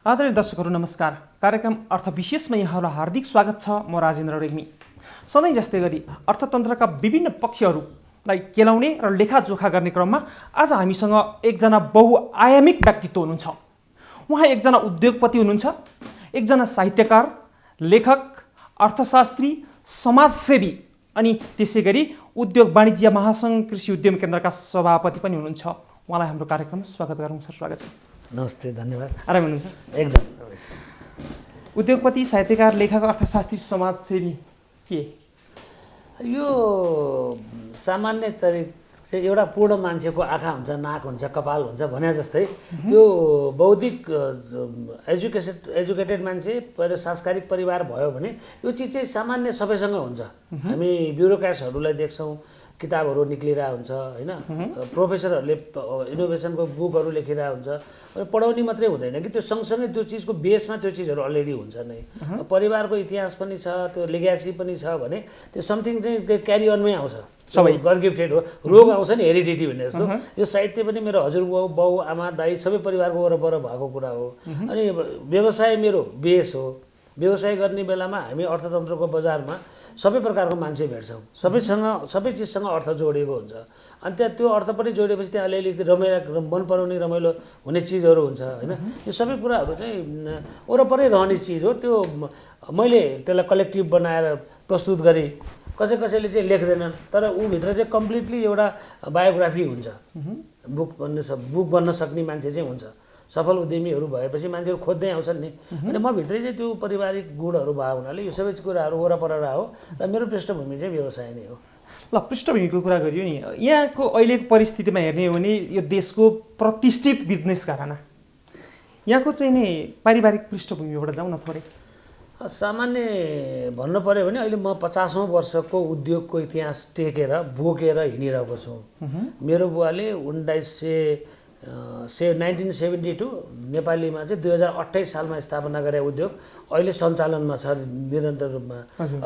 आदरणीय दर्शकहरू नमस्कार। कार्यक्रम अर्थविशेषमा यहाँहरूलाई हार्दिक स्वागत छ। म राजेन्द्र रेग्मी। सधैँ जस्तै गरी अर्थतन्त्रका विभिन्न पक्षहरूलाई केलाउने र लेखाजोखा गर्ने क्रममा आज हामीसँग एकजना बहुआयामिक व्यक्तित्व हुनुहुन्छ। उहाँ एकजना उद्योगपति हुनुहुन्छ, एकजना साहित्यकार, लेखक, अर्थशास्त्री, समाजसेवी अनि त्यसै गरी उद्योग वाणिज्य महासङ्घ कृषि उद्यम केन्द्रका सभापति पनि हुनुहुन्छ। उहाँलाई हाम्रो कार्यक्रममा स्वागत गरौँ। सर, स्वागत छ। नमस्ते, धन्यवाद। आराम हुनुहुन्छ? एकदम। उद्योगपति, साहित्यकार, लेखक, अर्थशास्त्री, समाजसेवी के यो सामान्य तरिका एउटा पूर्ण मान्छेको आँखा हुन्छ, नाक हुन्छ, कपाल हुन्छ भने जस्तै त्यो बौद्धिक एजुकेटेड मान्छे सांस्कृतिक परिवार भयो भने यो चिज चाहिँ सामान्य सबैसँग हुन्छ। हामी ब्युरोक्रेट्सहरूलाई देख्छौँ, किताबहरू निक्लिरहेको हुन्छ होइन, प्रोफेसरहरूले इनोभेसनको बुकहरू लेखिरहेको हुन्छ। पढाउने मात्रै हुँदैन कि त्यो सँगसँगै त्यो चिजको बेसमा त्यो चिजहरू अलरेडी हुन्छ नै। परिवारको इतिहास पनि छ, त्यो लेग्यासी पनि छ भने त्यो समथिङ चाहिँ क्यारी अनमै आउँछ। सबै गड गिफ्टेड हो। रोग आउँछ नि, हेरिडिटी भन्ने जस्तो। यो साहित्य पनि मेरो हजुरबाउ, बाउ, आमा, दाइ सबै परिवारको वरपर भएको कुरा हो। अनि व्यवसाय मेरो बेस हो। व्यवसाय गर्ने बेलामा हामी अर्थतन्त्रको बजारमा सबै प्रकारको मान्छे भेट्छौँ। सबै चिजसँग अर्थ जोडिएको हुन्छ। अनि त्यहाँ त्यो अर्थ पनि जोडिएपछि त्यहाँ अलिअलि रमाइलो, मन पराउने, रमाइलो हुने चिजहरू हुन्छ होइन। यो सबै कुराहरू चाहिँ वरपरै रहने चिज हो। त्यो मैले त्यसलाई कलेक्टिभ बनाएर प्रस्तुत गरेँ। कसैले चाहिँ लेख्दैनन्, तर ऊभित्र चाहिँ कम्प्लिटली एउटा बायोग्राफी हुन्छ। बुक बन्न सक्ने मान्छे चाहिँ हुन्छ। सफल उद्यमीहरू भएपछि मान्छेहरू खोज्दै आउँछन् नि। अनि म भित्रै चाहिँ त्यो पारिवारिक गुणहरू भयो हुनाले यो सबै कुराहरू वरपर हो र मेरो पृष्ठभूमि चाहिँ व्यवसाय नै हो। ल, पृष्ठभूमिको कुरा गरियो नि, यहाँको अहिलेको परिस्थितिमा हेर्ने हो भने यो देशको प्रतिष्ठित बिजनेस घराना, यहाँको चाहिँ नि पारिवारिक पृष्ठभूमिबाट जाउँ न थोरै। सामान्य भन्नु पऱ्यो भने अहिले म 50औं वर्षको उद्योगको इतिहास टेकेर बोकेर हिँडिरहेको छु। मेरो बुवाले 1972 नेपालीमा चाहिँ 2028 सालमा स्थापना गरे उद्योग अहिले सञ्चालनमा छ निरन्तर रूपमा।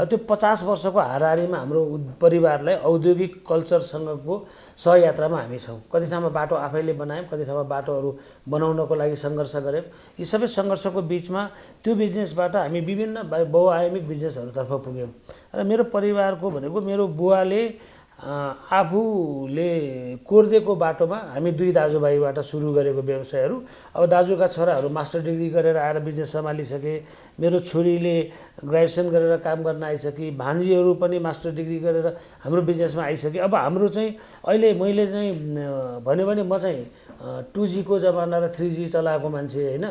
त्यो 50 वर्षको हाराहारीमा हाम्रो परिवारलाई औद्योगिक कल्चरसँगको सहयात्रामा हामी छौँ। कति ठाउँमा बाटो आफैले बनायौँ, कति ठाउँमा बाटोहरू बनाउनको लागि सङ्घर्ष गऱ्यौँ। यी सबै सङ्घर्षको बिचमा त्यो बिजनेसबाट हामी विभिन्न बहुआयामिक बिजनेसहरूतर्फ पुग्यौँ। र मेरो परिवारको भनेको मेरो बुवाले आफूले कोर्देको बाटोमा हामी दुई दाजुभाइबाट सुरु गरेको व्यवसायहरू। अब दाजुका छोराहरू मास्टर डिग्री गरेर आएर बिजनेस सम्हालिसके, मेरो छोरीले ग्रेजुएसन गरेर काम गर्न आइसके, भान्जीहरू पनि मास्टर डिग्री गरेर हाम्रो बिजनेसमा आइसके। अब हाम्रो चाहिँ अहिले मैले चाहिँ भन्यो भने म चाहिँ 2G को जमाना र 3G चलाएको मान्छे होइन।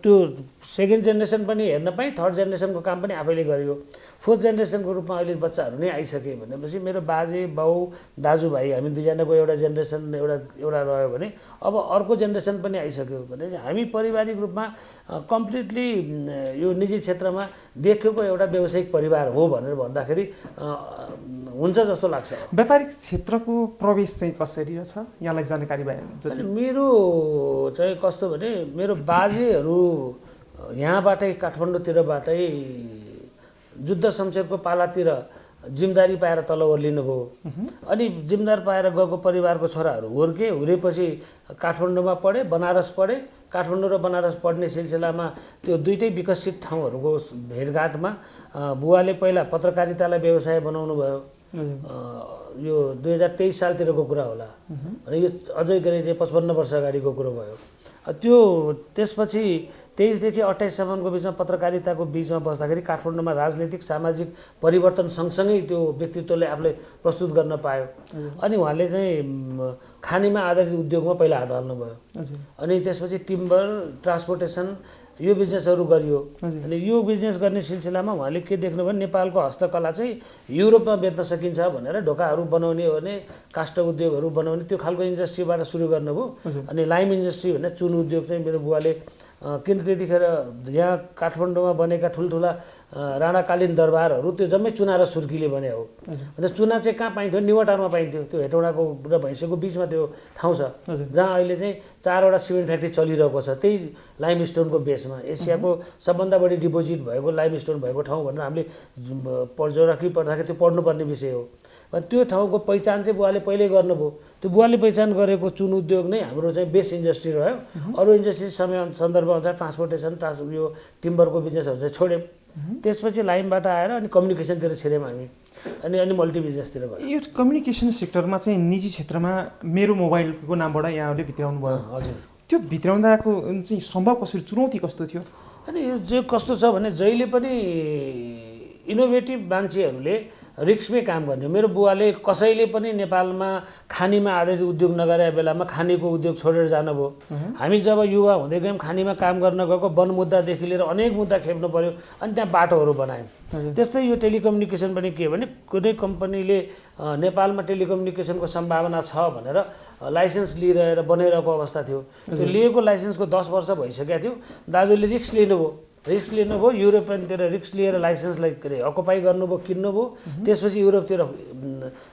त्यो सेकेन्ड जेनेरेसन पनि हेर्न पाएँ, थर्ड जेनेरेसनको काम पनि आफैले गरियो। फोर्थ जेनेरेसनको रूपमा अहिले बच्चाहरू नै आइसके भनेपछि मेरो बाजे, बाउ, दाजुभाइ हामी दुईजनाको एउटा जेनेरेसन एउटा रह्यो भने अब अर्को जेनेरेसन पनि आइसक्यो भने हामी पारिवारिक रूपमा कम्प्लिटली यो निजी क्षेत्रमा देखेको एउटा व्यावसायिक परिवार हो भनेर भन्दाखेरि हुन्छ जस्तो लाग्छ। व्यापारिक क्षेत्रको प्रवेश चाहिँ कसरी छ, यहाँलाई जानकारी भए? मेरो चाहिँ कस्तो भने मेरो बाजेहरू यहाँबाटै काठमाडौँतिरबाटै जुद्ध शमशेरको पालातिर जिम्मेदारी पाएर तल ओर्लिनुभयो। अनि जिम्मेदार पाएर गएको परिवारको छोराहरू हुर्केपछि काठमाडौँमा पढे, बनारस पढे। काठमाडौँ र बनारस पढ्ने सिलसिलामा त्यो दुईटै विकसित ठाउँहरूको भेटघाटमा बुवाले पहिला पत्रकारितालाई व्यवसाय बनाउनु भयो। यो 2023 सालतिरको कुरा होला। अनि यो अझै गरे चाहिँ 55 वर्ष अगाडिको कुरो भयो। त्यो त्यसपछि 23 देखि 28 सम्मको बिचमा पत्रकारिताको बिचमा बस्दाखेरि काठमाडौँमा राजनीतिक सामाजिक परिवर्तन सँगसँगै त्यो व्यक्तित्वले आफूले प्रस्तुत गर्न पायो। अनि उहाँले चाहिँ खानीमा आधारित उद्योगमा पहिला हात हाल्नुभयो। अनि त्यसपछि टिम्बर, ट्रान्सपोर्टेसन यो बिजनेसहरू गरियो। अनि यो बिजनेस गर्ने सिलसिलामा उहाँले के देख्नुभयो भने नेपालको हस्तकला चाहिँ युरोपमा बेच्न सकिन्छ भनेर ढोकाहरू बनाउने हो भने काष्ठ उद्योगहरू बनाउने त्यो खालको इन्डस्ट्रीबाट सुरु गर्नुभयो। अनि लाइम इन्डस्ट्री भन्ने चुन उद्योग चाहिँ मेरो बुवाले किन त्यतिखेर यहाँ काठमाडौँमा बनेका ठुल्ठुला राणाकालीन दरबारहरू त्यो जम्मै चुना र सुर्कीले बने हो। अन्त चुना चाहिँ कहाँ पाइन्थ्यो? निवाटारमा पाइन्थ्यो। त्यो हेटौँडाको र भैँसेको बिचमा त्यो ठाउँ छ जहाँ अहिले चाहिँ 4वटा सिमेन्ट फ्याक्ट्री चलिरहेको छ त्यही लाइमस्टोनको बेसमा। एसियाको सबभन्दा बढी डिपोजिट भएको लाइमस्टोन भएको ठाउँ भनेर हामीले जियोग्राफी पढ्दाखेरि त्यो पढ्नुपर्ने विषय हो। त्यो ठाउँको पहिचान चाहिँ बुवाले पहिल्यै गर्नुभयो। त्यो बुवाले पहिचान गरेको चुन उद्योग नै हाम्रो चाहिँ बेस इन्डस्ट्री रह्यो। अरू इन्डस्ट्री समय सन्दर्भअनुसार ट्रान्सपोर्टेसन यो टिम्बरको बिजनेसहरू चाहिँ छोड्यौँ। त्यसपछि लाइनबाट आएर अनि कम्युनिकेसनतिर छिर्यौँ हामी, अनि मल्टी बिजनेसतिर गयौँ। यो कम्युनिकेसन सेक्टरमा चाहिँ निजी क्षेत्रमा मेरो मोबाइलको नामबाट यहाँहरूले भित्राउनु भयो। हजुर, त्यो भित्राउँदाको चाहिँ सम्भव कसरी, चुनौती कस्तो थियो? अनि यो चाहिँ कस्तो छ भने जहिले पनि इनोभेटिभ मान्छेहरूले रिस्कमै काम गर्ने। मेरो बुवाले कसैले पनि नेपालमा खानीमा आधारित उद्योग नगरेको बेलामा खानीको उद्योग छोडेर जानुभयो। हामी जब युवा हुँदै गयौँ खानीमा काम गर्न गएको वन मुद्दादेखि लिएर अनेक मुद्दा खेप्नु पऱ्यो, अनि त्यहाँ बाटोहरू बनायौँ। त्यस्तै यो टेलिकम्युनिकेसन पनि के भने कुनै कम्पनीले नेपालमा टेलिकम्युनिकेसनको सम्भावना छ भनेर लाइसेन्स लिएर बनाइरहेको अवस्था थियो। त्यो लिएको लाइसेन्सको 10 वर्ष भइसकेको थियो। दाजुले रिस्क लिनुभयो, युरोपियनतिर रिस्क लिएर लाइसेन्सलाई अकुपाई गर्नुभयो, किन्नुभयो। त्यसपछि युरोपतिर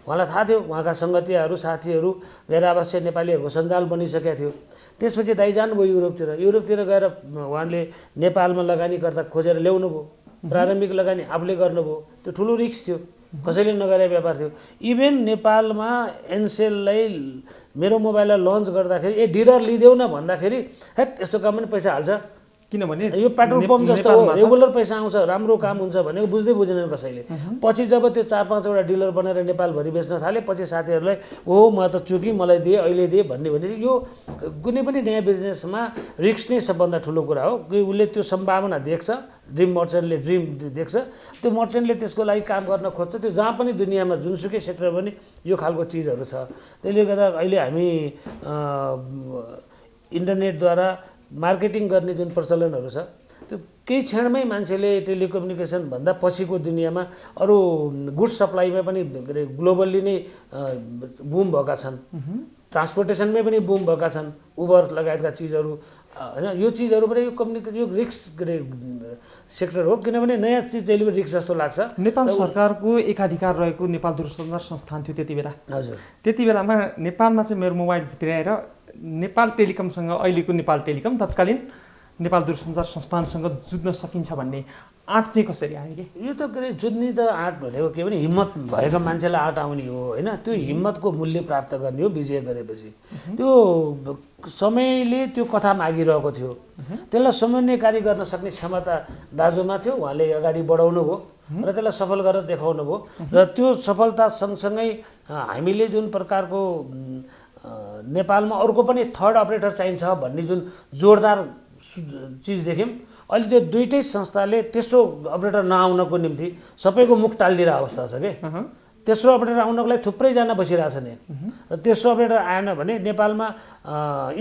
उहाँलाई थाहा थियो, उहाँका सङ्गतिहरू साथीहरू गैर आवासीय नेपालीहरूको सञ्जाल बनिसकेको थियो। त्यसपछि दाइ जानुभयो युरोपतिर गएर उहाँले नेपालमा लगानीकर्ता खोजेर ल्याउनुभयो। प्रारम्भिक लगानी आफूले गर्नुभयो, त्यो ठुलो रिस्क थियो, कसैले नगरे व्यापार थियो। इभेन नेपालमा एनसेललाई मेरो मोबाइललाई लन्च गर्दाखेरि डिलर लिदेऊ न भन्दाखेरि हेट यस्तो काम पनि पैसा हाल्छ, किनभने यो पेट्रोल पम्प जस्तो हो, रेगुलर पैसा आउँछ, राम्रो काम हुन्छ भनेको बुझ्दै बुझेनन् कसैले। पछि जब त्यो 4-5वटा डिलर बनाएर नेपालभरि बेच्न थाले, पछि साथीहरूलाई ओ म त चुकी, मलाई दिए, अहिले दिए भन्ने यो कुनै पनि नयाँ बिजनेसमा रिस्क नै सबभन्दा ठुलो कुरा हो। कि उसले त्यो सम्भावना देख्छ, ड्रिम मर्चेन्टले ड्रिम देख्छ, त्यो मर्चेन्टले त्यसको लागि काम गर्न खोज्छ। त्यो जहाँ पनि दुनियाँमा जुनसुकै सेक्टर पनि यो खालको चिजहरू छ। त्यसले गर्दा अहिले हामी इन्टरनेटद्वारा मार्केटिङ गर्ने जुन प्रचलनहरू छ, त्यो केही क्षणमै मान्छेले टेलिकम्युनिकेसन भन्दा पछिको दुनियाँमा अरू गुड्स सप्लाईमा पनि ग्लोबल्ली नै बुम भएका छन्, ट्रान्सपोर्टेसनमै पनि बुम भएका छन्, उबर लगायतका चिजहरू होइन। यो चिजहरू पनि यो रिस्क सेक्टर हो, किनभने नयाँ चिज जहिले पनि रिस्क जस्तो लाग्छ। नेपाल सरकारको एकाधिकार रहेको नेपाल दूरसञ्चार संस्थान थियो त्यति बेला। हजुर, त्यति बेलामा नेपालमा चाहिँ मेरो मोबाइल भित्राएर नेपाल टेलिकमसँग, अहिलेको नेपाल टेलिकम तत्कालीन नेपाल दूरसञ्चार संस्थानसँग जुझ्न सकिन्छ भन्ने आँट चाहिँ कसरी आयो कि? यो त जुझ्ने त आँट भनेको के भने हिम्मत भएको मान्छेलाई आँट आउने हो होइन। त्यो हिम्मतको मूल्य प्राप्त गर्ने हो विजय गरेपछि। त्यो समयले त्यो कथा मागिरहेको थियो, त्यसलाई समन्वयकारी गर्न सक्ने क्षमता दाजुमा थियो। उहाँले अगाडि बढाउनु भयो र त्यसलाई सफल गरेर देखाउनु भयो। र त्यो सफलता सँगसँगै हामीले जुन प्रकारको नेपालमा अर्को पनि थर्ड अपरेटर चाहिन्छ भन्ने जुन जोरदार चिज देख्यौँ। अहिले त्यो दुईटै संस्थाले तेस्रो अपरेटर नआउनको निम्ति सबैको मुख टालिदिएर अवस्था छ कि तेस्रो अपरेटर आउनको लागि थुप्रैजना बसिरहेछन्। र तेस्रो अपरेटर आएन भने नेपालमा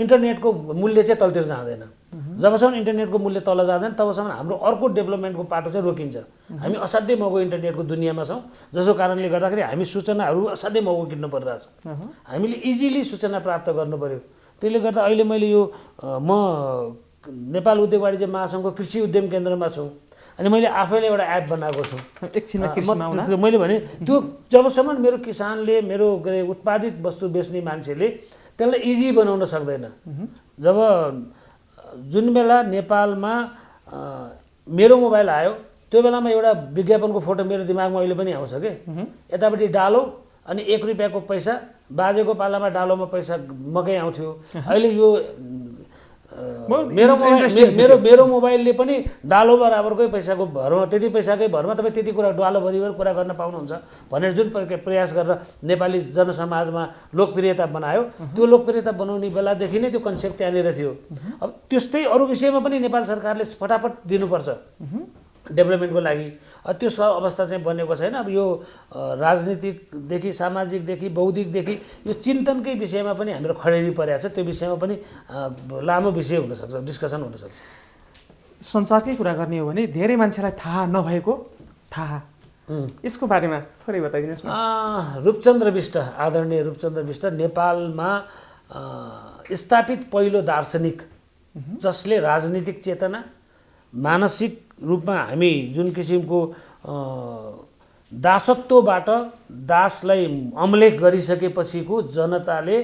इन्टरनेटको मूल्य चाहिँ तलतिर जाँदैन। जबसम्म इन्टरनेटको मूल्य तल जाँदैन तबसम्म हाम्रो अर्को डेभलपमेन्टको पाटो चाहिँ रोकिन्छ। हामी असाध्यै महँगो इन्टरनेटको दुनियाँमा छौँ, जसको कारणले गर्दाखेरि हामी सूचनाहरू असाध्यै महँगो किन्नु परिरहेछ। हामीले इजिली सूचना प्राप्त गर्नु पर्यो। त्यसले गर्दा अहिले मैले यो म नेपाल उद्योग वाणिज्य महासङ्घको कृषि उद्यम केन्द्रमा छु, अनि मैले आफैले एउटा एप बनाएको छु। मैले भने त्यो जबसम्म मेरो किसानले मेरो उत्पादित वस्तु बेच्ने मान्छेले त्यसलाई इजी बनाउन सक्दैन। जब जुन बेला नेपालमा मेरो मोबाइल आयो त्यो बेलामा एउटा विज्ञापनको फोटो मेरो दिमागमा अहिले पनि आउँछ कि यतापट्टि डालो अनि 1 रुपियाँको पैसा, बाजेको पालामा डालोमा पैसा मकै आउँथ्यो। अहिले यो मेरो मोबाइलले पनि डालो बराबरकै पैसाको भरमा, त्यति पैसाकै भरमा तपाईँ त्यति कुरा डालोभरिभर कुरा गर्न पाउनुहुन्छ भनेर जुन प्रयास गरेर नेपाली जनसमाजमा लोकप्रियता बनायो, त्यो लोकप्रियता बनाउने बेलादेखि नै त्यो कन्सेप्ट त्यहाँनिर थियो। अब त्यस्तै अरू विषयमा पनि नेपाल सरकारले फटाफट दिनुपर्छ डेभलपमेन्टको लागि। त्यो अवस्था चाहिँ बनेको छैन। अब यो राजनीतिकदेखि सामाजिकदेखि बौद्धिकदेखि यो चिन्तनकै विषयमा पनि हाम्रो खडेरी परेको छ। त्यो विषयमा पनि लामो विषय हुनसक्छ, डिस्कसन हुनसक्छ। संसारकै कुरा गर्ने हो भने धेरै मान्छेलाई थाहा नभएको थाहा, यसको बारेमा थोरै बताइदिनुहोस् न। रूपचन्द्र बिष्ट, आदरणीय रूपचन्द्र बिष्ट नेपालमा स्थापित पहिलो दार्शनिक जसले राजनीतिक चेतना, मानसिक रूपमा हामी जुन किसिमको दासत्वबाट दासलाई अमलेख गरिसकेपछिको जनताले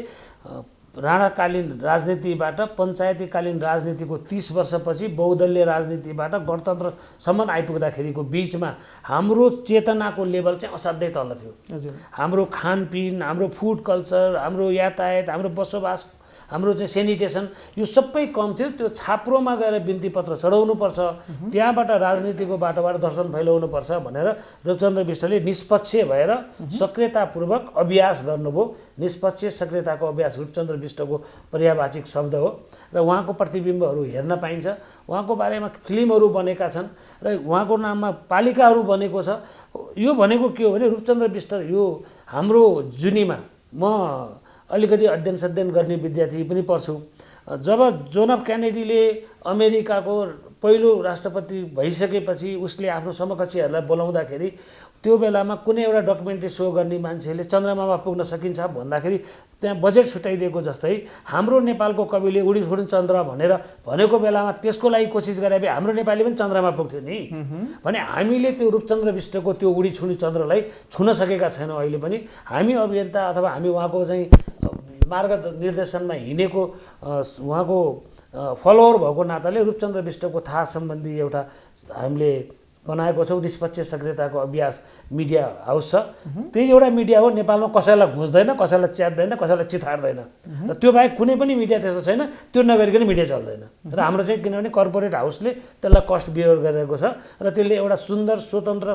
राणाकालीन राजनीतिबाट पञ्चायतीकालीन राजनीतिको 30 वर्षपछि बहुदलीय राजनीतिबाट गणतन्त्रसम्म आइपुग्दाखेरिको बिचमा हाम्रो चेतनाको लेभल चाहिँ असाध्यै तल थियो। हजुर हाम्रो खानपिन, हाम्रो फुड कल्चर, हाम्रो यातायात, हाम्रो बसोबास, हाम्रो चाहिँ सेनिटेसन यो सबै कम थियो। त्यो छाप्रोमा गएर बिन्ती पत्र चढाउनुपर्छ, त्यहाँबाट राजनीतिको बाटोबाट दर्शन फैलाउनुपर्छ भनेर रूपचन्द्र बिष्टले निष्पक्ष भएर सक्रियतापूर्वक अभ्यास गर्नुभयो। निष्पक्ष सक्रियताको अभ्यास रूपचन्द्र बिष्टको पर्यावाचिक शब्द हो र उहाँको प्रतिबिम्बहरू हेर्न पाइन्छ। उहाँको बारेमा फिल्महरू बनेका छन् र उहाँको नाममा पालिकाहरू बनेको छ। यो भनेको के हो भने रूपचन्द्र बिष्ट यो हाम्रो जुनीमा म अलिकति अध्ययन गर्ने विद्यार्थी पनि पढ्छु। जब जोन एफ केनेडीले अमेरिकाको पहिलो राष्ट्रपति भइसकेपछि उसले आफ्नो समकक्षीहरूलाई बोलाउँदाखेरि त्यो बेलामा कुनै एउटा डकुमेन्ट्री सो गर्ने मान्छेले चन्द्रमामा पुग्न सकिन्छ भन्दाखेरि त्यहाँ बजेट छुट्याइदिएको जस्तै हाम्रो नेपालको कविले उडी छोडिन चन्द्र भनेर भनेको बेलामा त्यसको लागि कोसिस गरे भए हाम्रो नेपाली पनि चन्द्रमा पुग्थ्यो नि। भने हामीले त्यो रूपचन्द्र बिष्टको त्यो उडी छुनी चन्द्रलाई छुन सकेका छैनौँ अहिले पनि। हामी अभियन्ता अथवा हामी उहाँको चाहिँ मार्ग निर्देशनमा हिँडेको उहाँको फलोवर भएको नाताले रूपचन्द्र बिष्टको थाहा सम्बन्धी एउटा हामीले बनाएको छौँ निष्पक्ष सक्रियताको अभ्यास मिडिया हाउस छ। त्यही एउटा मिडिया हो, नेपालमा कसैलाई घुस्दैन, कसैलाई च्यात्दैन, कसैलाई चिथार्दैन र त्यो बाहेक कुनै पनि मिडिया त्यस्तो छैन। त्यो नगरिकन मिडिया चल्दैन र हाम्रो चाहिँ किनभने कर्पोरेट हाउसले त्यसलाई कस्ट बियर गरेको छ र त्यसले एउटा सुन्दर स्वतन्त्र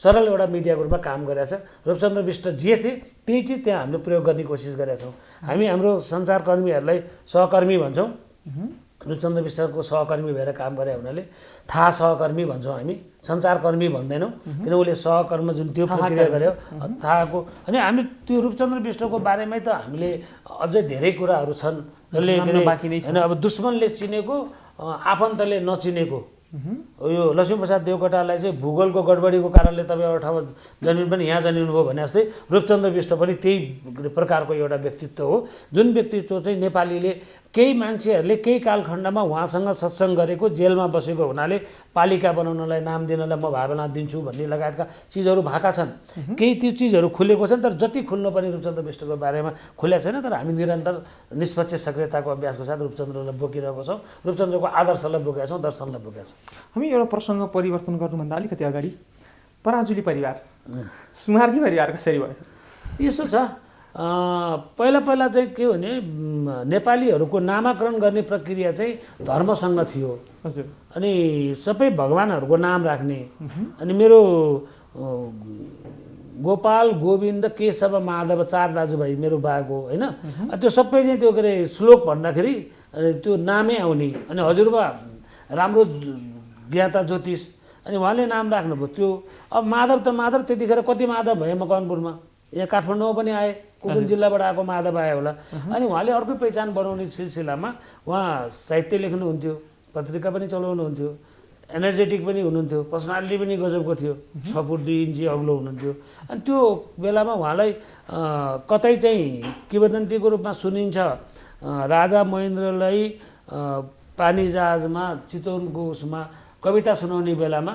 सरल एउटा मिडियाको रूपमा काम गरेको छ। रूपचन्द्र बिष्ट जे थिए त्यही चिज त्यहाँ हामीले प्रयोग गर्ने कोसिस गरेका छौँ। हामी हाम्रो सञ्चारकर्मीहरूलाई सहकर्मी भन्छौँ। रूपचन्द्र बिष्टको सहकर्मी भएर काम गरे हुनाले थाहा सहकर्मी भन्छौँ हामी, सञ्चारकर्मी भन्दैनौँ। किन उसले सहकर्म जुन त्यो प्रक्रिया गर्यो थाहाको। अनि हामी त्यो रूपचन्द्र बिष्टको बारेमै त हामीले अझै धेरै कुराहरू छन् जसले होइन अब दुश्मनले चिनेको आफन्तले नचिनेको। यो लक्ष्मीप्रसाद देवकोटालाई चाहिँ भूगोलको गडबडीको कारणले तपाईँ एउटा ठाउँमा जन्मिनु पनि यहाँ जन्मिनु भयो भने जस्तै रूपचन्द्र बिष्ट पनि त्यही प्रकारको एउटा व्यक्तित्व हो जुन व्यक्तित्व चाहिँ नेपालीले केही मान्छेहरूले केही कालखण्डमा उहाँसँग सत्सङ्ग गरेको जेलमा बसेको हुनाले पालिका बनाउनलाई नाम दिनलाई म भावना दिन्छु भन्ने लगायतका चिजहरू भएका छन्। केही ती चिजहरू खुलेको छन् तर जति खुल्नु पनि रूपचन्द्र बिष्टको बारेमा खुलेको छैन। तर हामी निरन्तर निष्पक्ष सक्रियताको अभ्यासको साथ रूपचन्द्रलाई बोकिरहेको छौँ, रूपचन्द्रको आदर्शलाई बोकेका छौँ, दर्शनलाई बोकेका छौँ। हामी एउटा प्रसङ्ग परिवर्तन गर्नुभन्दा अलिकति अगाडि पराजुली परिवार, सुमार्गी परिवार कसरी भयो? यसो छ, पहिला चाहिँ के हो भने नेपालीहरूको नामाकरण गर्ने प्रक्रिया चाहिँ धर्मसँग थियो। हजुर। अनि सबै भगवानहरूको नाम राख्ने। अनि मेरो गोपाल गोविन्द केशव माधव 4 दाजुभाइ मेरो बाको होइन, त्यो सबै चाहिँ त्यो के अरे श्लोक भन्दाखेरि त्यो नामै आउने। अनि हजुरबा राम्रो ज्ञाता ज्योतिष, अनि उहाँले नाम राख्नुभयो त्यो। अब माधव त माधव, त्यतिखेर कति माधव भए मकवानपुरमा, यहाँ काठमाडौँमा पनि आए, कुन जिल्लाबाट आएको माधव आयो होला। अनि उहाँले अर्कै पहिचान बनाउने सिलसिलामा उहाँ साहित्य लेख्नुहुन्थ्यो, पत्रिका पनि चलाउनुहुन्थ्यो, एनर्जेटिक पनि हुनुहुन्थ्यो, पर्सनालिटी पनि गजबको थियो, 6 फुट 2 इन्ची अग्लो हुनुहुन्थ्यो। अनि त्यो बेलामा उहाँलाई कतै चाहिँ किंवदन्तीको रूपमा सुनिन्छ राजा महेन्द्रलाई पानी जहाजमा चितवनको उसमा कविता सुनाउने बेलामा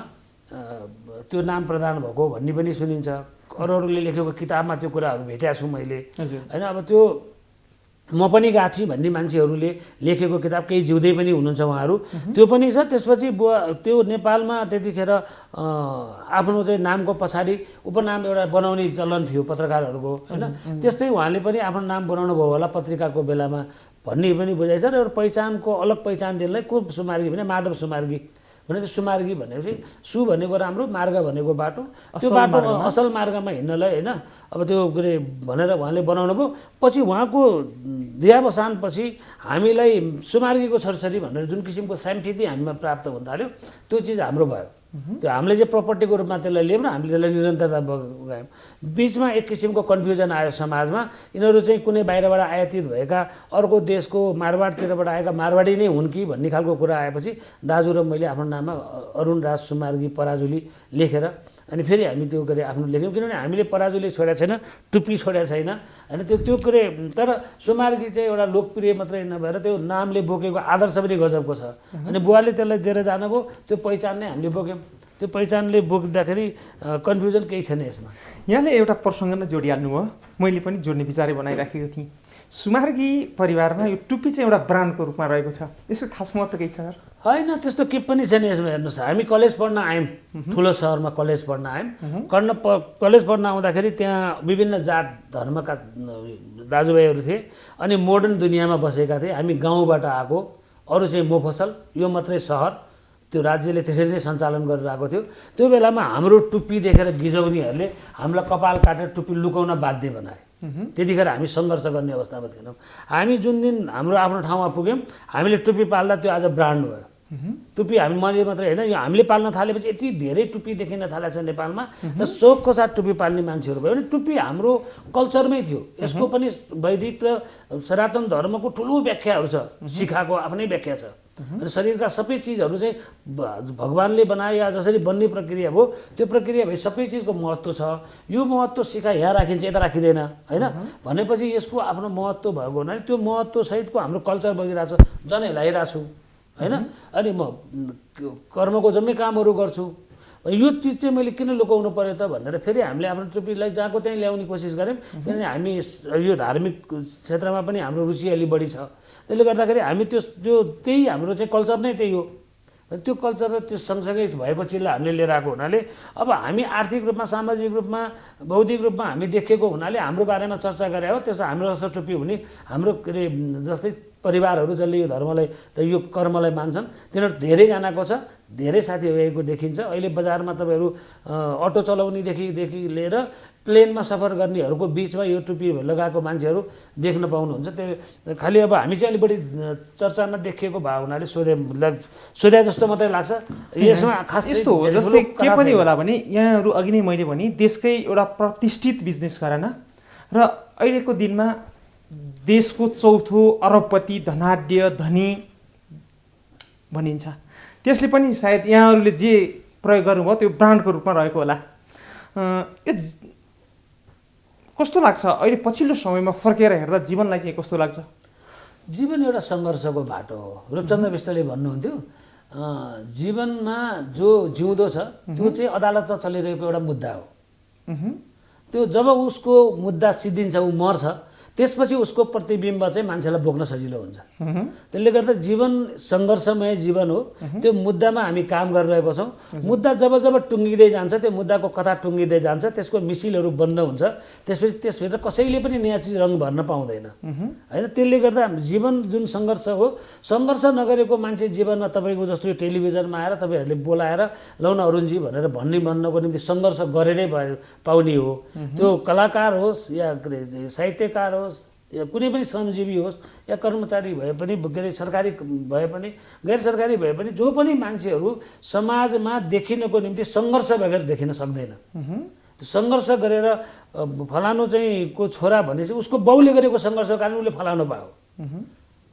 त्यो नाम प्रदान भएको भन्ने पनि सुनिन्छ। अरूले लेखेको किताबमा त्यो कुराहरू भेटेको छु मैले होइन। अब त्यो म पनि गएको थिएँ भन्ने मान्छेहरूले लेखेको किताब केही जिउँदै पनि हुनुहुन्छ उहाँहरू, त्यो पनि छ। त्यसपछि त्यो नेपालमा त्यतिखेर आफ्नो चाहिँ नामको पछाडि उपनाम एउटा बनाउने चलन थियो पत्रकारहरूको होइन। त्यस्तै उहाँले पनि आफ्नो नाम बनाउनु भयो होला पत्रिकाको बेलामा भन्ने पनि बुझाइ छ। र एउटा पहिचानको अलग पहिचान दिनलाई को सुमार्गी भने माधव सुमार्गी भने त्यो सुमार्गी भनेपछि सु भनेको राम्रो, मार्ग भनेको बाटो, त्यो बाटो असल मार्गमा हिँड्नलाई होइन। अब त्यो के अरे भनेर उहाँले बनाउनु भयो। पछि उहाँको देहावसानपछि हामीलाई सुमार्गीको छोरछोरी भनेर जुन किसिमको स्याम्फिटी हामीमा प्राप्त हुन थाल्यो त्यो चिज हाम्रो भयो। त्यो हामीले चाहिँ प्रपर्टीको रूपमा त्यसलाई लियौँ र हामीले त्यसलाई निरन्तरता गयौँ। बिचमा एक किसिमको कन्फ्युजन आयो समाजमा, यिनीहरू चाहिँ कुनै बाहिरबाट आयातित भएका अर्को देशको मारवाडतिरबाट आएका मारवाडी नै हुन् कि भन्ने खालको कुरा आएपछि दाजु र मैले आफ्नो नाममा अरुण राज सुमार्गी पराजुली लेखेर अनि फेरि हामी त्यो गरे आफ्नो लेख्यौँ। किनभने हामीले पराजुली छोडेको छैन, टुप्पी छोडेको छैन होइन। त्यो कुरे तर सुमार्गी चाहिँ एउटा लोकप्रिय मात्रै नभएर त्यो नामले बोकेको आदर्श पनि गजबको छ। अनि बुवाले त्यसलाई दिएर जानुभयो, त्यो पहिचान नै हामीले बोक्यौँ। त्यो पहिचानले बोक्दाखेरि कन्फ्युजन केही छैन यसमा। यहाँले एउटा प्रसङ्ग नै जोडिहाल्नु भयो, मैले पनि जोड्ने विचारै बनाइराखेको थिएँ। सुमार्गी परिवारमा यो टुप्पी चाहिँ एउटा ब्रान्डको रूपमा रहेको छ, यसको खास महत्त्व केही छ सर? होइन, त्यस्तो केही पनि छैन यसमा। हेर्नुहोस्, हामी कलेज पढ्न आयौँ, ठुलो सहरमा कलेज पढ्न आयौँ। कलेज पढ्न आउँदाखेरि त्यहाँ विभिन्न जात धर्मका दाजुभाइहरू थिए अनि मोडर्न दुनियाँमा बसेका थिए। हामी गाउँबाट आएको, अरू चाहिँ मोफसल, यो मात्रै सहर, त्यो राज्यले त्यसरी नै सञ्चालन गरेर आएको थियो। त्यो बेलामा हाम्रो टुप्पी देखेर गिजौनीहरूले हामीलाई कपाल काटेर टुप्पी लुकाउन बाध्य बनाए। त्यतिखेर हामी सङ्घर्ष गर्ने अवस्थामा थिएनौँ। हामी जुन दिन हाम्रो आफ्नो ठाउँमा पुग्यौँ, हामीले टुप्पी पाल्दा त्यो आज ब्रान्ड भयो। टुप्पी हामी मैले मात्रै होइन, यो हामीले पाल्न थालेपछि यति धेरै टुप्पी देखिन थालेको छ नेपालमा र सोखको साथ टुप्पी पाल्ने मान्छेहरू भयो भने टुप्पी हाम्रो कल्चरमै थियो। यसको पनि वैदिक र सनातन धर्मको ठुलो व्याख्याहरू छ, शिखाको आफ्नै व्याख्या छ। अनि शरीरका सबै चिजहरू चाहिँ भगवानले बनाए या जसरी बन्ने प्रक्रिया हो त्यो प्रक्रिया भए सबै चिजको महत्त्व छ। यो महत्त्व शिखा यहाँ राखिन्छ, यता राखिँदैन होइन भनेपछि यसको आफ्नो महत्त्व भएको हुनाले त्यो महत्त्वसहितको हाम्रो कल्चर बगिरहेको छ। जनै लगाइरहेको छु होइन, अनि म कर्मको जम्मै कामहरू गर्छु। यो चिज चाहिँ मैले किन लुकाउनु पर्यो त भनेर फेरि हामीले आफ्नो टुप्पीलाई जहाँको त्यहीँ ल्याउने कोसिस गऱ्यौँ। किनभने हामी यो धार्मिक क्षेत्रमा पनि हाम्रो रुचि अलि बढी छ। त्यसले गर्दाखेरि हामी त्यही हाम्रो चाहिँ कल्चर नै त्यही हो। त्यो कल्चर र त्यो सँगसँगै भएको चिजलाई हामीले लिएर आएको हुनाले अब हामी आर्थिक रूपमा, सामाजिक रूपमा, बौद्धिक रूपमा हामी देखेको हुनाले हाम्रो बारेमा चर्चा गरे हो। त्यसो हाम्रो जस्तो टुप्पी हुने हाम्रो के अरे जस्तै परिवारहरू जसले यो धर्मलाई र यो कर्मलाई मान्छन् तिनीहरू धेरैजनाको छ, धेरै साथीभाइको देखिन्छ। अहिले बजारमा तपाईँहरू अटो चलाउनेदेखि लिएर प्लेनमा सफर गर्नेहरूको बिचमा यो टुप्पी लगाएको मान्छेहरू देख्न पाउनुहुन्छ। त्यो खालि अब हामी चाहिँ अलिक बढी चर्चामा देखिएको भए हुनाले सोधे जस्तो मात्रै लाग्छ। यसमा खास यस्तो हो जस्तै के पनि होला भने यहाँहरू अघि नै मैले भने देशकै एउटा प्रतिष्ठित बिजनेस घराना र अहिलेको दिनमा देशको चौथो अरबपति, धनाढ्य, धनी भनिन्छ। त्यसले पनि सायद यहाँहरूले जे प्रयोग गर्नुभयो त्यो ब्रान्डको रूपमा रहेको होला। कस्तो लाग्छ अहिले पछिल्लो समयमा फर्केर हेर्दा जीवनलाई चाहिँ कस्तो लाग्छ? जीवन एउटा सङ्घर्षको बाटो हो। रूपचन्द्र विष्टले भन्नुहुन्थ्यो जीवनमा जो जिउँदो छ त्यो चाहिँ अदालतमा चलिरहेको एउटा मुद्दा हो। त्यो जब उसको मुद्दा सिद्धिन्छ, ऊ मर्छ, त्यसपछि उसको प्रतिबिम्ब चाहिँ मान्छेलाई बोक्न सजिलो हुन्छ। त्यसले गर्दा जीवन सङ्घर्षमय जीवन हो। त्यो मुद्दामा हामी काम गरिरहेको छौँ। मुद्दा जब जब टुङ्गिँदै जान्छ, त्यो मुद्दाको कथा टुङ्गिँदै जान्छ, त्यसको मिसिलहरू बन्द हुन्छ, त्यसपछि त्यसभित्र कसैले पनि नयाँ चिज रङ भर्न पाउँदैन होइन। त्यसले गर्दा जीवन जुन सङ्घर्ष हो, सङ्घर्ष नगरेको मान्छे जीवनमा तपाईँको जस्तो यो टेलिभिजनमा आएर तपाईँहरूले बोलाएर लौन अरुणजी भनेर भन्नको निम्ति सङ्घर्ष गरेरै पाउने हो। त्यो कलाकार होस् या साहित्यकार होस् या कुनै पनि श्रमजीवी होस् या कर्मचारी भए पनि, के अरे सरकारी भए पनि, गैर सरकारी भए पनि, जो पनि मान्छेहरू समाजमा देखिनको निम्ति सङ्घर्ष बगैर देखिन सक्दैन। त्यो सङ्घर्ष गरेर फलानु चाहिँ को छोरा भनेपछि उसको बाउले गरेको सङ्घर्षको कारण उसले फलानु पायो।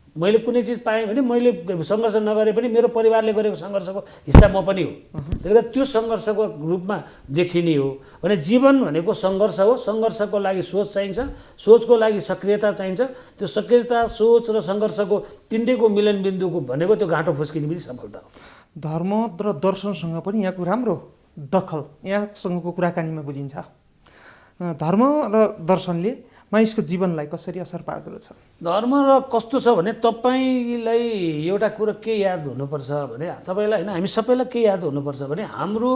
मैले कुनै चिज पाएँ भने मैले सङ्घर्ष नगरे पनि मेरो परिवारले गरेको सङ्घर्षको हिस्सा म पनि हो। त्यसले गर्दा त्यो सङ्घर्षको रूपमा देखिने हो भने जीवन भनेको सङ्घर्ष हो। सङ्घर्षको लागि सोच चाहिन्छ, सोचको लागि सक्रियता चाहिन्छ। त्यो सक्रियता, सोच र सङ्घर्षको तिनटैको मिलनबिन्दुको भनेको त्यो घाँटो फुस्किने पनि सफलता हो। धर्म र दर्शनसँग पनि यहाँको राम्रो दखल यहाँसँगको कुराकानीमा बुझिन्छ। धर्म र दर्शनले मानिसको जीवनलाई कसरी असर पार्दो रहेछ? धर्म र कस्तो छ भने तपाईँलाई एउटा कुरो के याद हुनुपर्छ भने तपाईँलाई होइन, हामी सबैलाई के याद हुनुपर्छ भने हाम्रो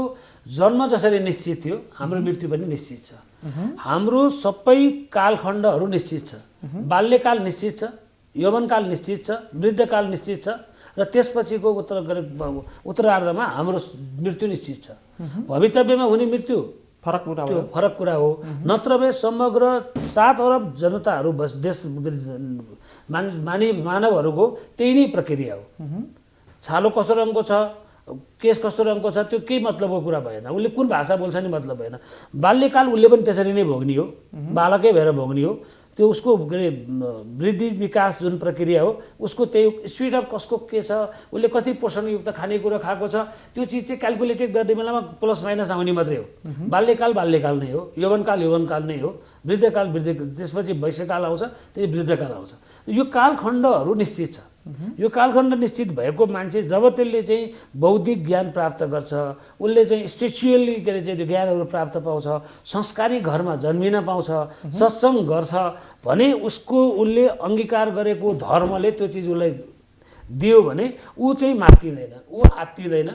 जन्म जसरी निश्चित थियो हाम्रो मृत्यु पनि निश्चित छ। हाम्रो सबै कालखण्डहरू निश्चित छ। बाल्यकाल निश्चित छ, यौवनकाल निश्चित छ, वृद्धकाल निश्चित छ र त्यसपछिको उत्तरार्धमा हाम्रो मृत्यु निश्चित छ। भवितव्यमा हुने मृत्यु फरक कुरा हो। नत्र भए समग्र 7 अरब जनताहरू देश मानवहरूको त्यही नै प्रक्रिया हो। छालो कस्तो रङको छ, केस कस्तो रङको छ, त्यो केही मतलबको कुरा भएन। उसले कुन भाषा बोल्छ नि मतलब भएन। बाल्यकाल उसले पनि त्यसरी नै भोग्ने हो, बालकै भएर भोग्ने हो। त्यो उसको के अरे वृद्धि विकास जुन प्रक्रिया हो उसको त्यही स्पिड अफ कसको के छ, उसले कति पोषणयुक्त खानेकुरा खाएको छ, त्यो चिज चाहिँ क्यालकुलेटेड गर्ने बेलामा प्लस माइनस आउने मात्रै हो। बाल्यकाल नै हो, यौवनकाल नै हो, वृद्धकाल त्यसपछि वैश्यकाल आउँछ, त्यही वृद्धकाल आउँछ। यो कालखण्डहरू निश्चित छ। यो कालखण्ड निश्चित भएको मान्छे जब त्यसले चाहिँ बौद्धिक ज्ञान प्राप्त गर्छ, उसले चाहिँ स्पिरिचुअली के अरे चाहिँ त्यो ज्ञानहरू प्राप्त पाउँछ, संस्कारी घरमा जन्मिन पाउँछ, सत्सङ्ग गर्छ भने उसले अङ्गीकार गरेको धर्मले त्यो चिज उसलाई दियो भने ऊ चाहिँ मात्तिँदैन, ऊ आत्तिँदैन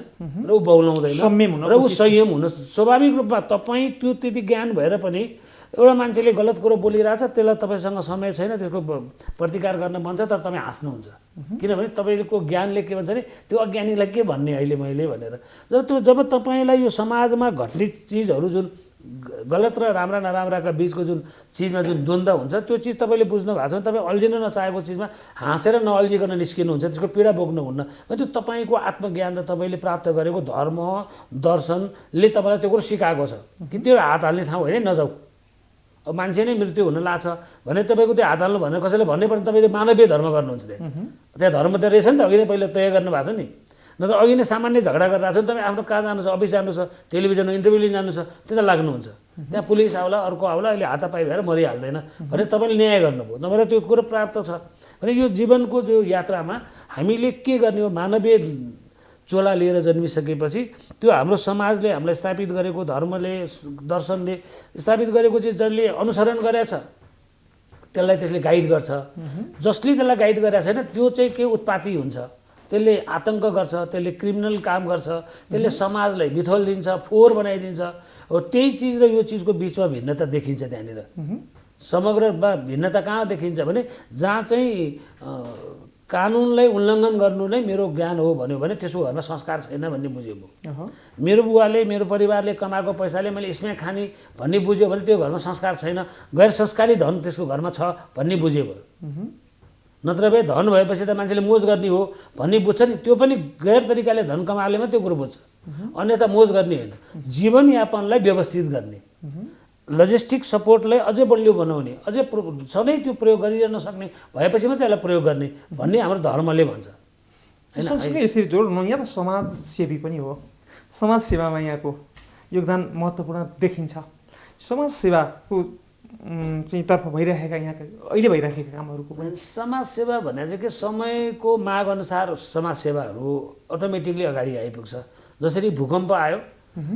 र ऊ बौलाउँदैन र ऊ संयम हुन स्वाभाविक रूपमा तपाईँ त्यो त्यति ज्ञान भएर पनि एउटा मान्छेले गलत कुरो बोलिरहेछ, त्यसलाई तपाईँसँग समय छैन, त्यसको प्रतिकार गर्न मन छ, तर तपाईँ हाँस्नुहुन्छ किनभने तपाईँको ज्ञानले के भन्छ भने त्यो अज्ञानीलाई के भन्ने अहिले मैले भनेर। जब तपाईँलाई यो समाजमा घट्ने चिजहरू जुन गलत र राम्रा नराम्राका बिचको जुन चिजमा जुन द्वन्द्व हुन्छ त्यो चिज तपाईँले बुझ्नु भएको छ भने तपाईँ अल्झिन नचाहेको चिजमा हाँसेर नअल्झिकन निस्किनुहुन्छ, त्यसको पीडा बोक्नुहुन्न। त्यो तपाईँको आत्मज्ञान र तपाईँले प्राप्त गरेको धर्म दर्शनले तपाईँलाई त्यो कुरो सिकाएको छ कि त्यो हात हाल्ने ठाउँ होइन, नजाऊ। अब मान्छे नै मृत्यु हुन लाग्छ भने तपाईँको त्यो हात हाल्नु भनेर कसैले भन्नै पर्ने, तपाईँले मानवीय धर्म गर्नुहुन्छ त्यहाँ धर्म त रहेछ नि त, अघि नै पहिला तय गर्नु भएको छ नि। नत्र अघि नै सामान्य झगडा गरिरहेको छ भने तपाईँ आफ्नो कहाँ जानु छ, अफिस जानु छ, टेलिभिजनमा इन्टरभ्यू लिन जानु छ, त्यता लाग्नुहुन्छ। त्यहाँ पुलिस आउला, अर्को आउला, अहिले हातापाई भएर मरिहाल्दैन भने तपाईँले न्याय गर्नुभयो, तपाईँलाई त्यो कुरो प्राप्त छ भने यो जीवनको जो यात्रामा हामीले के गर्ने हो, मानवीय चोला लिएर जन्मिसकेपछि त्यो हाम्रो समाजले हामीलाई स्थापित गरेको धर्मले दर्शनले स्थापित गरेको चाहिँ जसले अनुसरण गरेछ त्यसलाई त्यसले गाइड गर्छ, जसले त्यसलाई गाइड गरेको छैन त्यो चाहिँ के उत्पाती हुन्छ, त्यसले आतङ्क गर्छ, त्यसले क्रिमिनल काम गर्छ, त्यसले समाजलाई बिथोल दिन्छ, फोहोर बनाइदिन्छ। हो त्यही चिज र यो चिजको बिचमा भिन्नता देखिन्छ त्यहाँनिर। समग्रमा भिन्नता कहाँ देखिन्छ भने जहाँ चाहिँ कानुनलाई उल्लङ्घन गर्नु नै मेरो ज्ञान हो भन्यो भने त्यसो घरमा संस्कार छैन भन्ने बुझ्यो भयो। मेरो बुवाले मेरो परिवारले कमाएको पैसाले मैले यसमै खाने भन्ने बुझ्यो भने त्यो घरमा संस्कार छैन, गैर संस्कारी धन त्यसको घरमा छ भन्ने बुझ्यो भयो। नत्र भए धन भएपछि त मान्छेले मोज गर्ने हो भन्ने बुझ्छ नि, त्यो पनि गैर तरिकाले धन कमाले मात्रै त्यो कुरो बुझ्छ, अन्यथा मोज गर्ने होइन। जीवनयापनलाई व्यवस्थित गर्ने, लजिस्टिक सपोर्टलाई अझै बलियो बनाउने, अझै सधैँ त्यो प्रयोग गरिरहन सक्ने भएपछि मात्रै त्यसलाई प्रयोग गर्ने भन्ने हाम्रो धर्मले भन्छ। सँगसँगै यसरी जोड्नु यहाँ त समाजसेवी पनि हो, समाजसेवामा यहाँको योगदान महत्त्वपूर्ण देखिन्छ। समाजसेवाको चाहिँ तर्फ भइरहेका यहाँका अहिले भइरहेका कामहरूको पनि समाजसेवा भने चाहिँ के समयको माग अनुसार समाजसेवाहरू अटोमेटिकली अगाडि आइपुग्छ। जसरी भूकम्प आयो,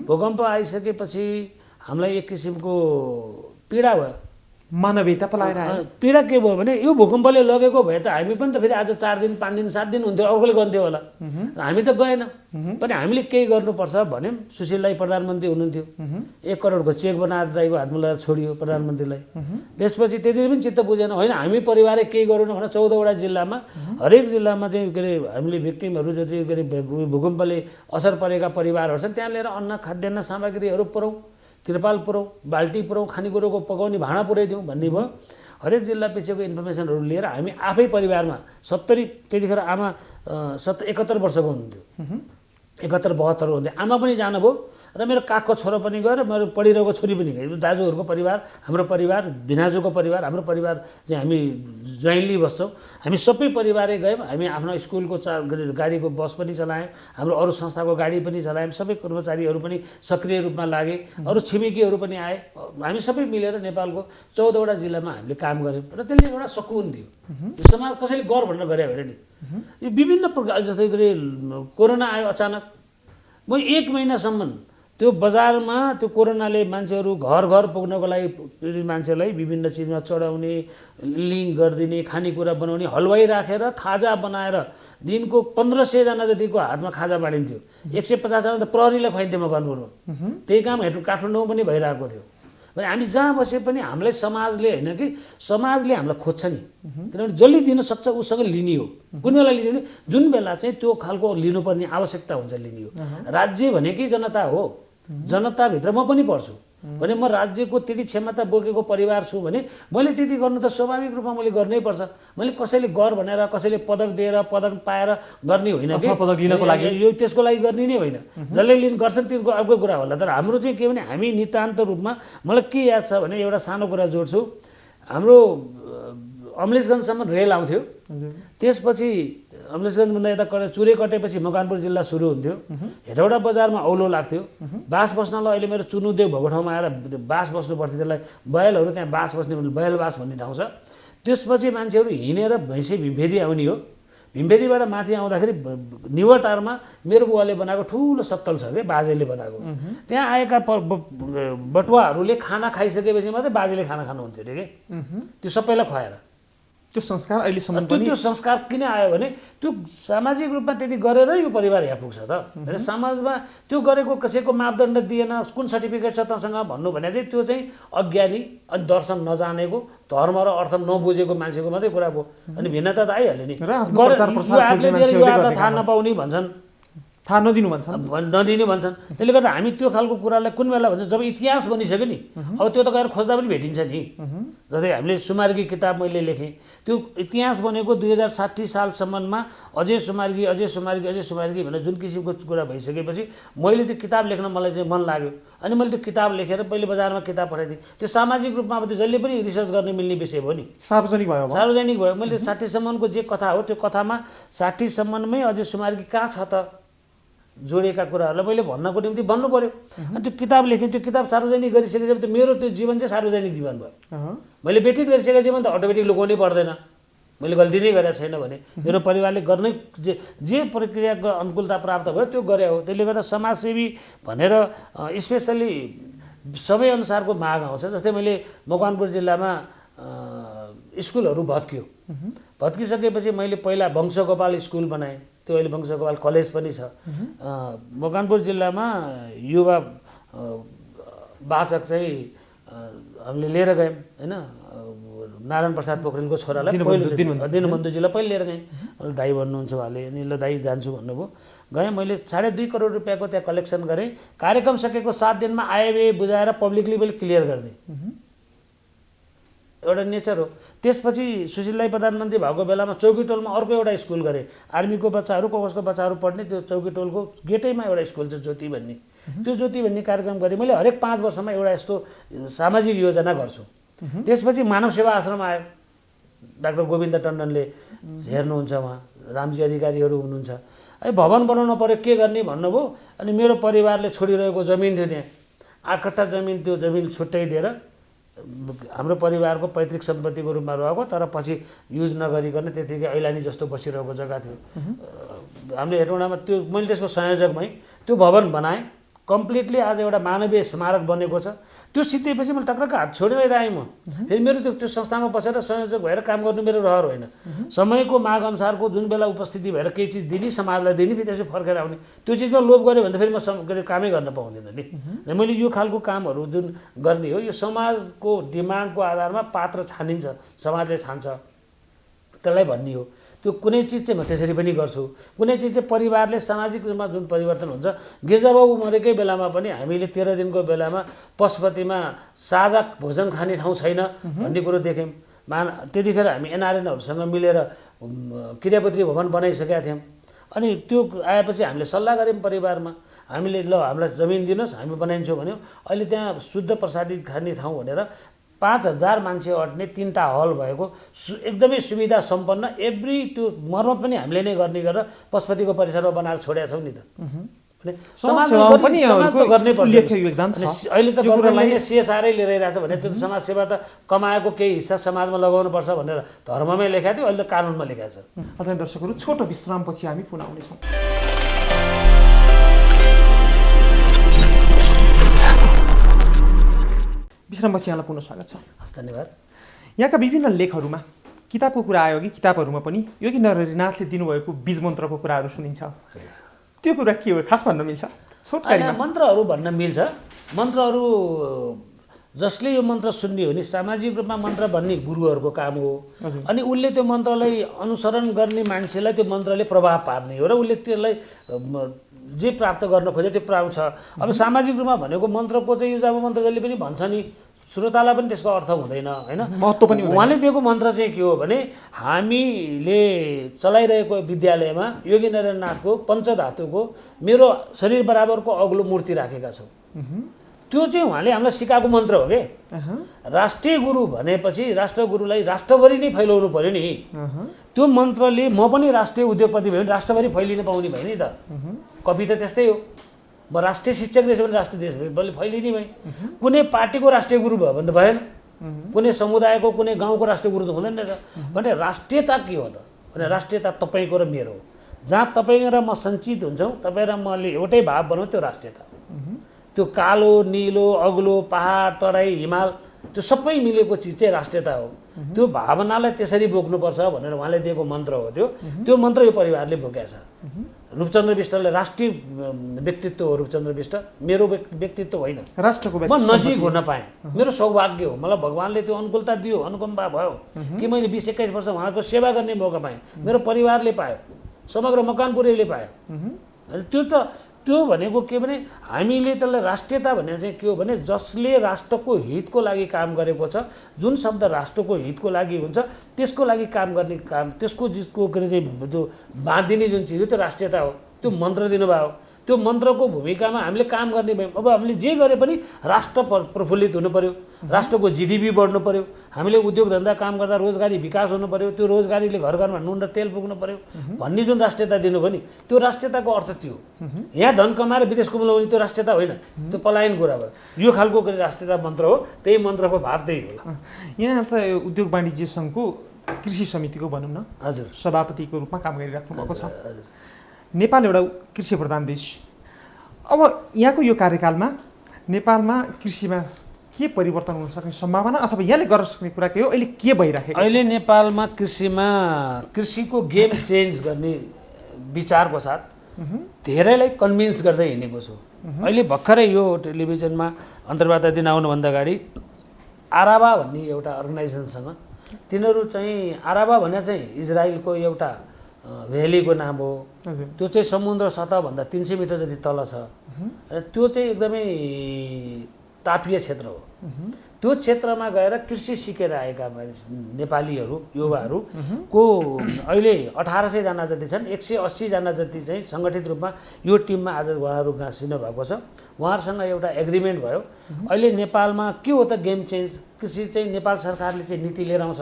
भूकम्प आइसकेपछि हामीलाई एक किसिमको पीडा भयो, मानवीयता पलाएर आयो। पीडा के भयो भने यो भूकम्पले लगेको भए त हामी पनि त फेरि आज 4 दिन 5 दिन 7 दिन हुन्थ्यो, अर्कोले गन्थ्यो होला, हामी त गएन। पनि हामीले केही गर्नुपर्छ भन्यौँ। सुशील राई प्रधानमन्त्री हुनुहुन्थ्यो, 1 करोडको चेक बनाएर दाइको हातमा लगाएर छोडियो प्रधानमन्त्रीलाई। त्यसपछि त्यति पनि चित्त बुझेन, होइन हामी परिवारले केही गरौँ न भने 14वटा जिल्लामा हरेक जिल्लामा चाहिँ के अरे हामीले भिक्टिमहरू जति के अरे भूकम्पले असर परेका परिवारहरू छन् त्यहाँ लिएर अन्न खाद्यान्न सामग्रीहरू पुऱ्याउँ, तिरपाल पुऱ्याउँ, बाल्टी पुऱ्याउँ, खानेकुरोको पकाउने भाँडा पुऱ्याइदिउँ भन्ने भयो। हरेक जिल्ला पछिको इन्फर्मेसनहरू लिएर हामी आफै परिवारमा 70 त्यतिखेर आमा 71 वर्षको हुनुहुन्थ्यो, 71-72 हुन्थ्यो, आमा पनि जानुभयो र मेरो काखको छोरो पनि गयो र मेरो पढिरहेको छोरी पनि गयो। दाजुहरूको परिवार, हाम्रो परिवार, भिनाजुको परिवार, हाम्रो परिवार चाहिँ हामी जोइन्टली बस्छौँ। हामी सबै परिवारै गयौँ। हामी आफ्नो स्कुलको गाडीको बस पनि चलायौँ, हाम्रो अरू संस्थाको गाडी पनि चलायौँ, सबै कर्मचारीहरू पनि सक्रिय रूपमा लागे, अरू छिमेकीहरू पनि आए। हामी सबै मिलेर नेपालको 14वटा जिल्लामा हामीले काम गऱ्यौँ र त्यसले एउटा सकुन दियो। यो समाज कसैले गर भनेर गरे होइन नि, यो विभिन्न प्रकार जस्तै गरी कोरोना आयो अचानक, म 1 महिनासम्म त्यो बजारमा त्यो कोरोनाले मान्छेहरू घर घर पुग्नको लागि मान्छेलाई विभिन्न चिजमा चढाउने, लिङ्क गरिदिने, खानेकुरा बनाउने, हलवाई राखेर खाजा बनाएर दिनको 1500जना जतिको हातमा खाजा बाँडिन्थ्यो। 150जना त प्रहरीलाई खुवाइन्थ्यो मकवानपुरमा। त्यही काम काठमाडौँमा पनि भइरहेको थियो। भने हामी जहाँ बसे पनि हामीलाई समाजले होइन कि समाजले हामीलाई खोज्छ नि, किनभने जसले दिन सक्छ उसँग लिने हो। कुन बेला लिने भने जुन बेला चाहिँ त्यो खालको लिनुपर्ने आवश्यकता हुन्छ लिने हो। राज्य भनेकै जनता हो, जनताभित्र म पनि पर्छु भने म राज्यको त्यति क्षमता बोकेको परिवार छु भने मैले त्यति गर्नु त स्वाभाविक रूपमा मैले गर्नै पर्छ। मैले कसैले गर भनेर कसैले पदक दिएर पदक पाएर गर्ने होइन कि पदक लिनको लागि यो त्यसको लागि गर्ने नै होइन। जसले लिन गर्छन् तिनको अर्को कुरा होला। तर हाम्रो चाहिँ के भने हामी नितान्त रूपमा मलाई के याद छ भने एउटा सानो कुरा जोड्छु। हाम्रो अमलेशगञ्जसम्म रेल आउँथ्यो, त्यसपछि अमलेशगञ्जभन्दा यता चुरे कटेपछि मकवानपुर जिल्ला सुरु हुन्थ्यो। हेटौडा बजारमा औलो लाग्थ्यो। बास बस्नलाई अहिले मेरो चुनुदेव भएको ठाउँमा आएर बास बस्नु पर्थ्यो, त्यसलाई बयलहरू त्यहाँ बास बस्ने बयल बास भन्ने ठाउँ छ। त्यसपछि मान्छेहरू हिँडेर भैँसी भेदी आउने हो। भीमबेदीबाट माथि आउँदाखेरि निवटारमा मेरो बुवाले बनाएको ठुलो सत्तल छ क्या, बाजेले बनाएको। त्यहाँ आएका बटुवाहरूले खाना खाइसकेपछि मात्रै बाजेले खाना खानुहुन्थ्यो अरे कि, त्यो सबैलाई खुवाएर। त्यो संस्कार अहिलेसम्म त्यो संस्कार किन आयो भने त्यो सामाजिक रूपमा त्यति गरेर यो परिवार यहाँ पुग्छ त। समाजमा त्यो गरेको कसैको मापदण्ड दिएन, कुन सर्टिफिकेट छ तँसँग भन्नु भने चाहिँ त्यो चाहिँ अज्ञानी अनि दर्शन नजानेको, धर्म र अर्थ नबुझेको मान्छेको मात्रै कुरा भयो। अनि भिन्नता त आइहाल्यो नि। थाहा नपाउने भन्छन्, थाहा नदिनु भन्छन्, नदिनु भन्छन्। त्यसले गर्दा हामी त्यो खालको कुरालाई कुन बेला भन्छ, जब इतिहास बनिसक्यो नि, अब त्यो त गएर खोज्दा पनि भेटिन्छ नि। जस्तै हामीले सुमार्गी किताब मैले लेखेँ, त्यो इतिहास बनेको 2060 सालसम्ममा अजय सुमार्गी भनेर जुन किसिमको कुरा भइसकेपछि मैले त्यो किताब लेख्न मलाई चाहिँ मन लाग्यो। अनि मैले त्यो किताब लेखेर पहिले बजारमा किताब पठाइदिएँ। त्यो सामाजिक रूपमा अब त्यो जसले पनि रिसर्च गर्ने मिल्ने विषय भयो नि, सार्वजनिक भयो। मैले 60 सम्मको जे कथा हो त्यो कथामा 60 सम्ममै अजय सुमार्गी कहाँ छ त जोडिएका कुराहरूलाई मैले भन्नको निम्ति भन्नु पर्यो। अनि त्यो किताब लेखेँ। त्यो किताब सार्वजनिक गरिसकेपछि त मेरो त्यो जीवन चाहिँ सार्वजनिक जीवन भयो। मैले व्यतीत गरिसकेको जीवन त अटोमेटिक लुकाउनै पर्दैन। मैले गल्ती नै गरेको छैन भने मेरो परिवारले गर्ने जे प्रक्रियाको अनुकूलता प्राप्त भयो त्यो गरे हो। त्यसले गर्दा समाजसेवी भनेर स्पेसल्ली सबै अनुसारको माग आउँछ। जस्तै मैले मकवानपुर जिल्लामा स्कुलहरू भत्किसकेपछि मैले पहिला वंशगोपाल स्कुल बनाएँ। त्यो अहिले वंशगोपाल कलेज पनि छ। मकवानपुर जिल्लामा युवा वाचक चाहिँ हामीले लिएर गयौँ होइन, नारायण प्रसाद पोखरेलको छोरालाई दिनबन्धुजीलाई पहिले लिएर गएँ। अहिले दाई भन्नुहुन्छ उहाँले, अनि ल दाई जान्छु भन्नुभयो। गएँ, मैले 2.5 करोड रुपियाँको त्यहाँ कलेक्सन गरेँ। कार्यक्रम सकेको 7 दिनमा आयव्यय बुझाएर पब्लिकली मैले क्लियर गरिदिएँ। एउटा नेचर हो। त्यसपछि सुशील दाई प्रधानमन्त्री भएको बेलामा चौकीटोलमा अर्को एउटा स्कुल गरेँ। आर्मीको बच्चाहरू कसको बच्चाहरू पढ्ने त्यो चौकीटोलको गेटैमा एउटा स्कुल छ ज्योति भन्ने। त्यो ज्योति भन्ने कार्यक्रम गरेँ मैले। हरेक 5 वर्षमा एउटा यस्तो सामाजिक योजना गर्छु। त्यसपछि मानव सेवा आश्रम आयो। डाक्टर गोविन्द टन्डनले हेर्नुहुन्छ, उहाँ रामजी अधिकारीहरू हुनुहुन्छ। भवन बनाउनु पर्यो, के गर्ने भन्नुभयो। अनि मेरो परिवारले छोडिरहेको जमिन थियो, त्यहाँ 8 कट्ठा जमिन, त्यो जमिन छुट्टै दिएर हाम्रो परिवारको पैतृक सम्पत्तिको रूपमा रहेको, तर पछि युज नगरिकन त्यतिकै ऐलानी जस्तो बसिरहेको जग्गा थियो। हामीले हेटौँडामा त्यो मैले त्यसको संयोजकमै त्यो भवन बनाएँ। कम्प्लिटली आज एउटा मानवीय स्मारक बनेको छ। त्यो सिद्धेपछि मैले टक्रक्क हात छोडेर यता आएँ। म फेरि मेरो त्यो संस्थामा बसेर संयोजक भएर काम गर्नु मेरो रहर होइन। समयको माग अनुसारको जुन बेला उपस्थिति भएर केही चिज दिने, समाजलाई दिने, फेरि त्यसै फर्केर आउने, त्यो चिजमा लोभ गऱ्यो भने त फेरि म कामै गर्न पाउँदिनँ नि। मैले यो खालको कामहरू जुन गर्ने हो, यो समाजको डिमान्डको आधारमा पात्र छानिन्छ, समाजले छान्छ, त्यसलाई भन्ने हो। त्यो कुनै चिज चाहिँ म त्यसरी पनि गर्छु। कुनै चिज चाहिँ परिवारले सामाजिक रूपमा जुन परिवर्तन हुन्छ। गिर्जाबाबु मरेकै बेलामा पनि हामीले 13 दिनको बेलामा पशुपतिमा साझा भोजन खाने ठाउँ छैन भन्ने कुरो देख्यौँ। त्यतिखेर हामी एनआरएनहरूसँग मिलेर क्रियापत्री भवन बनाइसकेका थियौँ। अनि त्यो आएपछि हामीले सल्लाह गऱ्यौँ परिवारमा, हामीले ल हामीलाई जमिन दिनुहोस्, हामी बनाइन्छौँ भन्यौँ। अहिले त्यहाँ शुद्ध प्रसादी खाने ठाउँ भनेर 5000 मान्छे अट्ने 3टा हल भएको एकदमै सुविधा सम्पन्न, एभ्री त्यो मर्मत पनि हामीले नै गर्ने गरेर पशुपतिको परिसरमा बनाएर छोडेका छौँ नि त। समाजसेवा पनि गर्नै पर्छ। योगदान छ। अहिले त गभर्नमेन्टले CSR लिइरहेको छ भने त्यो समाजसेवा त कमाएको केही हिस्सा समाजमा लगाउनुपर्छ भनेर धर्ममै लेखाएको थियो, अहिले त कानुनमा लेखाएको छ। आदरणीय दर्शकहरू, छोटो विश्रामपछि हामी पुनः आउनेछौँ। विश्रामपछि यहाँलाई पुनः स्वागत छ। हस्, धन्यवाद। यहाँका विभिन्न लेखहरूमा किताबको कुरा आयो कि किताबहरूमा पनि योगी नरहरिनाथले दिनुभएको बीज मन्त्रको कुराहरू सुनिन्छ। त्यो कुरा के हो, खास भन्न मिल्छ? छोटकरीमा मन्त्रहरू भन्न मिल्छ। मन्त्रहरू जसले यो मन्त्र सुन्ने हो नि, सामाजिक रूपमा मन्त्र भन्ने गुरुहरूको काम हो। अनि उसले त्यो मन्त्रलाई अनुसरण गर्ने मान्छेलाई त्यो मन्त्रले प्रभाव पार्ने हो र उसले त्यसलाई जे प्राप्त गर्न खोजे त्यो पाउँछ। अब सामाजिक रूपमा भनेको मन्त्रको चाहिँ युजामा मन्त्र जसले पनि भन्छ नि, श्रोतालाई पनि त्यसको अर्थ हुँदैन होइन, महत्त्व पनि हुँदैन। उहाँले दिएको मन्त्र चाहिँ के हो भने, हामीले चलाइरहेको विद्यालयमा योगी नरहरिनाथको पञ्चधातुको मेरो शरीर बराबरको अग्लो मूर्ति राखेका छौँ। त्यो चाहिँ उहाँले हामीलाई सिकाएको मन्त्र हो कि राष्ट्रिय गुरु भनेपछि राष्ट्रगुरुलाई राष्ट्रभरि नै फैलाउनु पर्यो नि। त्यो मन्त्रले म पनि राष्ट्रिय उद्योगपति भयो भने राष्ट्रभरि फैलिन पाउने भयो नि त। कवि त त्यस्तै हो, म राष्ट्रिय शिक्षक रहेछ भने राष्ट्रिय देश भयो फैलिने भएँ। कुनै पार्टीको राष्ट्रिय गुरु भयो भने त भएन, कुनै समुदायको कुनै गाउँको राष्ट्रिय गुरु त हुँदैन रहेछ। भने राष्ट्रियता के हो त? भने राष्ट्रियता तपाईँको र मेरो हो। जहाँ तपाईँ र म सञ्चित हुन्छौँ, तपाईँ र मैले एउटै भाव बनाउँ, त्यो राष्ट्रियता हो। त्यो कालो निलो अग्लो पहाड तराई हिमाल त्यो सबै मिलेको चिज चाहिँ राष्ट्रियता हो। त्यो भावनालाई त्यसरी बोक्नुपर्छ भनेर उहाँले दिएको मन्त्र हो त्यो मन्त्र यो परिवारले बोकेको छ। रूपचन्द्र बिष्टले राष्ट्रिय व्यक्तित्व हो। रूपचन्द्र बिष्ट मेरो व्यक्तित्व होइन, राष्ट्रको म नजिक हुन पाएँ, मेरो सौभाग्य हो। मलाई भगवान्ले त्यो अनुकूलता दियो, अनुकम्पा भयो कि मैले 20-21 वर्ष उहाँको सेवा गर्ने मौका पाएँ। मेरो परिवारले पायो, समग्र मकवानपुरले पायो। त्यो भनेको के भने हामीले त्यसलाई राष्ट्रियता भने चाहिँ के हो भने जसले राष्ट्रको हितको लागि काम गरेको छ, जुन शब्द राष्ट्रको हितको लागि हुन्छ त्यसको लागि काम गर्ने काम त्यसको जिसको के अरे चाहिँ जो बाँधिने जुन चिज हो त्यो राष्ट्रियता हो। त्यो मन्त्र दिनुभयो। त्यो मन्त्रको भूमिकामा हामीले काम गर्ने भयौँ। अब हामीले जे गरे पनि राष्ट्र प्रफुल्लित हुनु पर्यो, राष्ट्रको जिडिपी बढ्नु पर्यो, हामीले उद्योग धन्दा काम गर्दा रोजगारी विकास हुनु पर्यो, त्यो रोजगारीले घर घरमा नुन र तेल पुग्नु पर्यो भन्ने जुन राष्ट्रियता दिनुभयो नि, त्यो राष्ट्रियताको अर्थ त्यो। यहाँ धन कमाएर विदेश कुमाउने त्यो राष्ट्रियता होइन, त्यो पलायन कुरा भयो। यो खालको राष्ट्रियता मन्त्र हो, त्यही मन्त्रको भाव त्यही होला। यहाँ त उद्योग वाणिज्य सङ्घको कृषि समितिको भनौँ न हजुर सभापतिको रूपमा काम गरिराख्नु भएको छ। नेपाल एउटा कृषि प्रधान देश। अब यहाँको यो कार्यकालमा नेपालमा कृषिमा के परिवर्तन हुन सक्ने सम्भावना अथवा यहाँले गर्न सक्ने कुरा के हो, अहिले के भइराखेको छ? अहिले नेपालमा कृषिको गेम चेन्ज गर्ने विचारको साथ धेरैलाई कन्भिन्स गर्दै हिँडेको छु। अहिले भर्खरै यो टेलिभिजनमा अन्तर्वार्ता दिन आउनुभन्दा अगाडि आराबा भन्ने एउटा अर्गनाइजेसनसँग, तिनीहरू चाहिँ आराबा भने चाहिँ इजरायलको एउटा भ्यालीको नाम हो। त्यो चाहिँ समुद्र सतहभन्दा 300 मिटर जति तल छ। त्यो चाहिँ एकदमै तापीय क्षेत्र हो। त्यो क्षेत्रमा गएर कृषि सिकेर आएका नेपालीहरू युवाहरूको अहिले 1800 जना जति छन्। 180 जना जति चाहिँ सङ्गठित रूपमा यो टिममा आज उहाँहरू गाँसिनु भएको छ। उहाँहरूसँग एउटा एग्रिमेन्ट भयो। अहिले नेपालमा के हो त गेम चेन्ज, कृषि चाहिँ नेपाल सरकारले चाहिँ नीति लिएर आउँछ।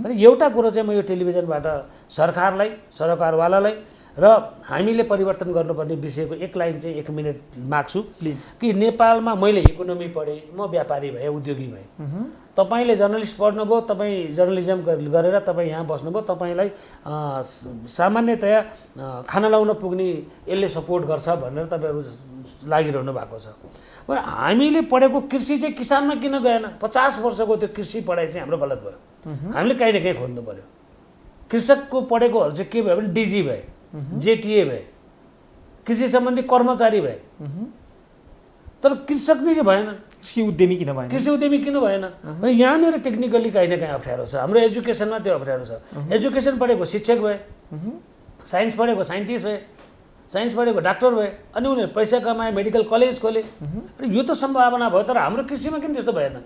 अनि एउटा कुरो चाहिँ म यो टेलिभिजनबाट सरकारलाई, सरकारवालालाई र हामीले परिवर्तन गर्नुपर्ने विषयको एक लाइन चाहिँ 1 मिनट माग्छु प्लिज। कि नेपालमा मैले इकोनोमी पढेँ, म व्यापारी भएँ, उद्योगी भएँ। तपाईँले जर्नलिस्ट पढ्नुभयो, तपाईँ जर्नलिजम गरेर तपाईँ यहाँ बस्नुभयो, तपाईँलाई सामान्यतया खाना लाउन पुग्ने यसले सपोर्ट गर्छ भनेर तपाईँहरू लागिरहनु भएको छ। तर हामीले पढेको कृषि चाहिँ किसानमा किन गएन? 50 वर्षको त्यो कृषि पढाइ चाहिँ हाम्रो गलत भयो। हामीले कहीँ न कहीँ खोज्नु पर्यो। कृषकको पढेकोहरू चाहिँ के भयो भने डिजी भए, जेटिए भए, कृषि सम्बन्धी कर्मचारी भए, तर कृषक नै चाहिँ भएन। कृषि उद्यमी किन भएन? कृषि उद्यमी किन भएन? यहाँनिर टेक्निकली कहीँ न कहीँ अप्ठ्यारो छ। हाम्रो एजुकेसनमा त्यो अप्ठ्यारो छ। एजुकेसन पढेको शिक्षक भए, साइन्स पढेको साइन्टिस्ट भए, साइन्स पढेको डाक्टर भए, अनि उनीहरू पैसा कमाए, मेडिकल कलेज खोले। अनि यो त सम्भावना भयो, तर हाम्रो कृषिमा किन त्यस्तो भएन?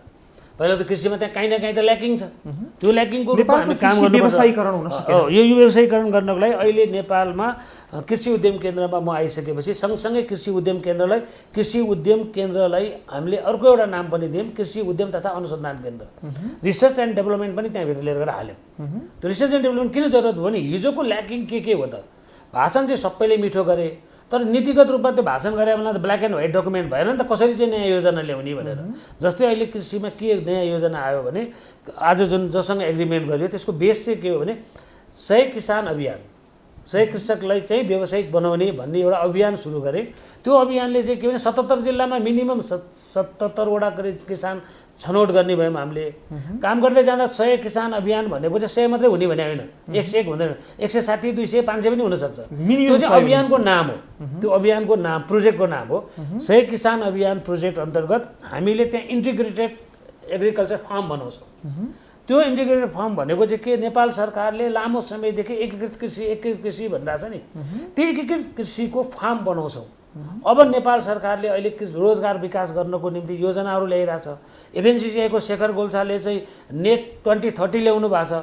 पहिला त कृषिमा त्यहाँ कहीँ न कहीँ त ल्याकिङ छ। त्यो ल्याकिङको रूपमा हामी काम गर्नुपर्छ। व्यवसायीकरण हुन सकेन। यो व्यवसायीकरण गर्नको लागि अहिले नेपालमा कृषि उद्यम केन्द्रमा म आइसकेपछि सँगसँगै कृषि उद्यम केन्द्रलाई हामीले अर्को एउटा नाम पनि दियौँ, कृषि उद्यम तथा अनुसन्धान केन्द्र। रिसर्च एन्ड डेभलपमेन्ट पनि त्यहाँभित्र लिएर गएर हाल्यौँ। त्यो रिसर्च एन्ड डेभलपमेन्ट किन जरुरत भयो भने हिजोको ल्याकिङ के हो त? भाषण चाहिँ सबैले मिठो गरे, तर नीतिगत रूपमा त्यो भाषण गरे भने त ब्ल्याक एन्ड व्हाइट डकुमेन्ट भएन नि त, कसरी चाहिँ नयाँ योजना ल्याउने भनेर। जस्तै अहिले कृषिमा के नयाँ योजना आयो भने आज जसँग एग्रिमेन्ट गरियो त्यसको बेस चाहिँ के हो भने 100 किसान अभियान, 100 कृषकलाई चाहिँ व्यावसायिक बनाउने भन्ने एउटा अभियान सुरु गरे। त्यो अभियानले चाहिँ के भने 77 जिल्लामा मिनिमम 77वटा किसान छनौट गर्ने भयौँ हामीले। काम गर्दै जाँदा 100 किसान अभियान भनेको चाहिँ 100 मात्रै हुने भने होइन, 101 हुँदैन, 160, 200, 500 पनि हुनसक्छ। त्यो चाहिँ अभियानको नाम हो। त्यो अभियानको नाम, प्रोजेक्टको नाम हो 100 किसान अभियान प्रोजेक्ट अन्तर्गत हामीले त्यहाँ इन्टिग्रेटेड एग्रिकल्चर फार्म बनाउँछौँ। त्यो इन्टिग्रेटेड फार्म भनेको चाहिँ के, नेपाल सरकारले लामो समयदेखि एकीकृत कृषि भनिरहेछ नि, त्यो एकीकृत कृषिको फार्म बनाउँछौँ। अब नेपाल सरकारले अहिले रोजगार विकास गर्नको निम्ति योजनाहरू ल्याइरहेछ। एफएनसिसिआईको शेखर गोल्छाले चाहिँ नेट 2030 ल्याउनु भएको छ।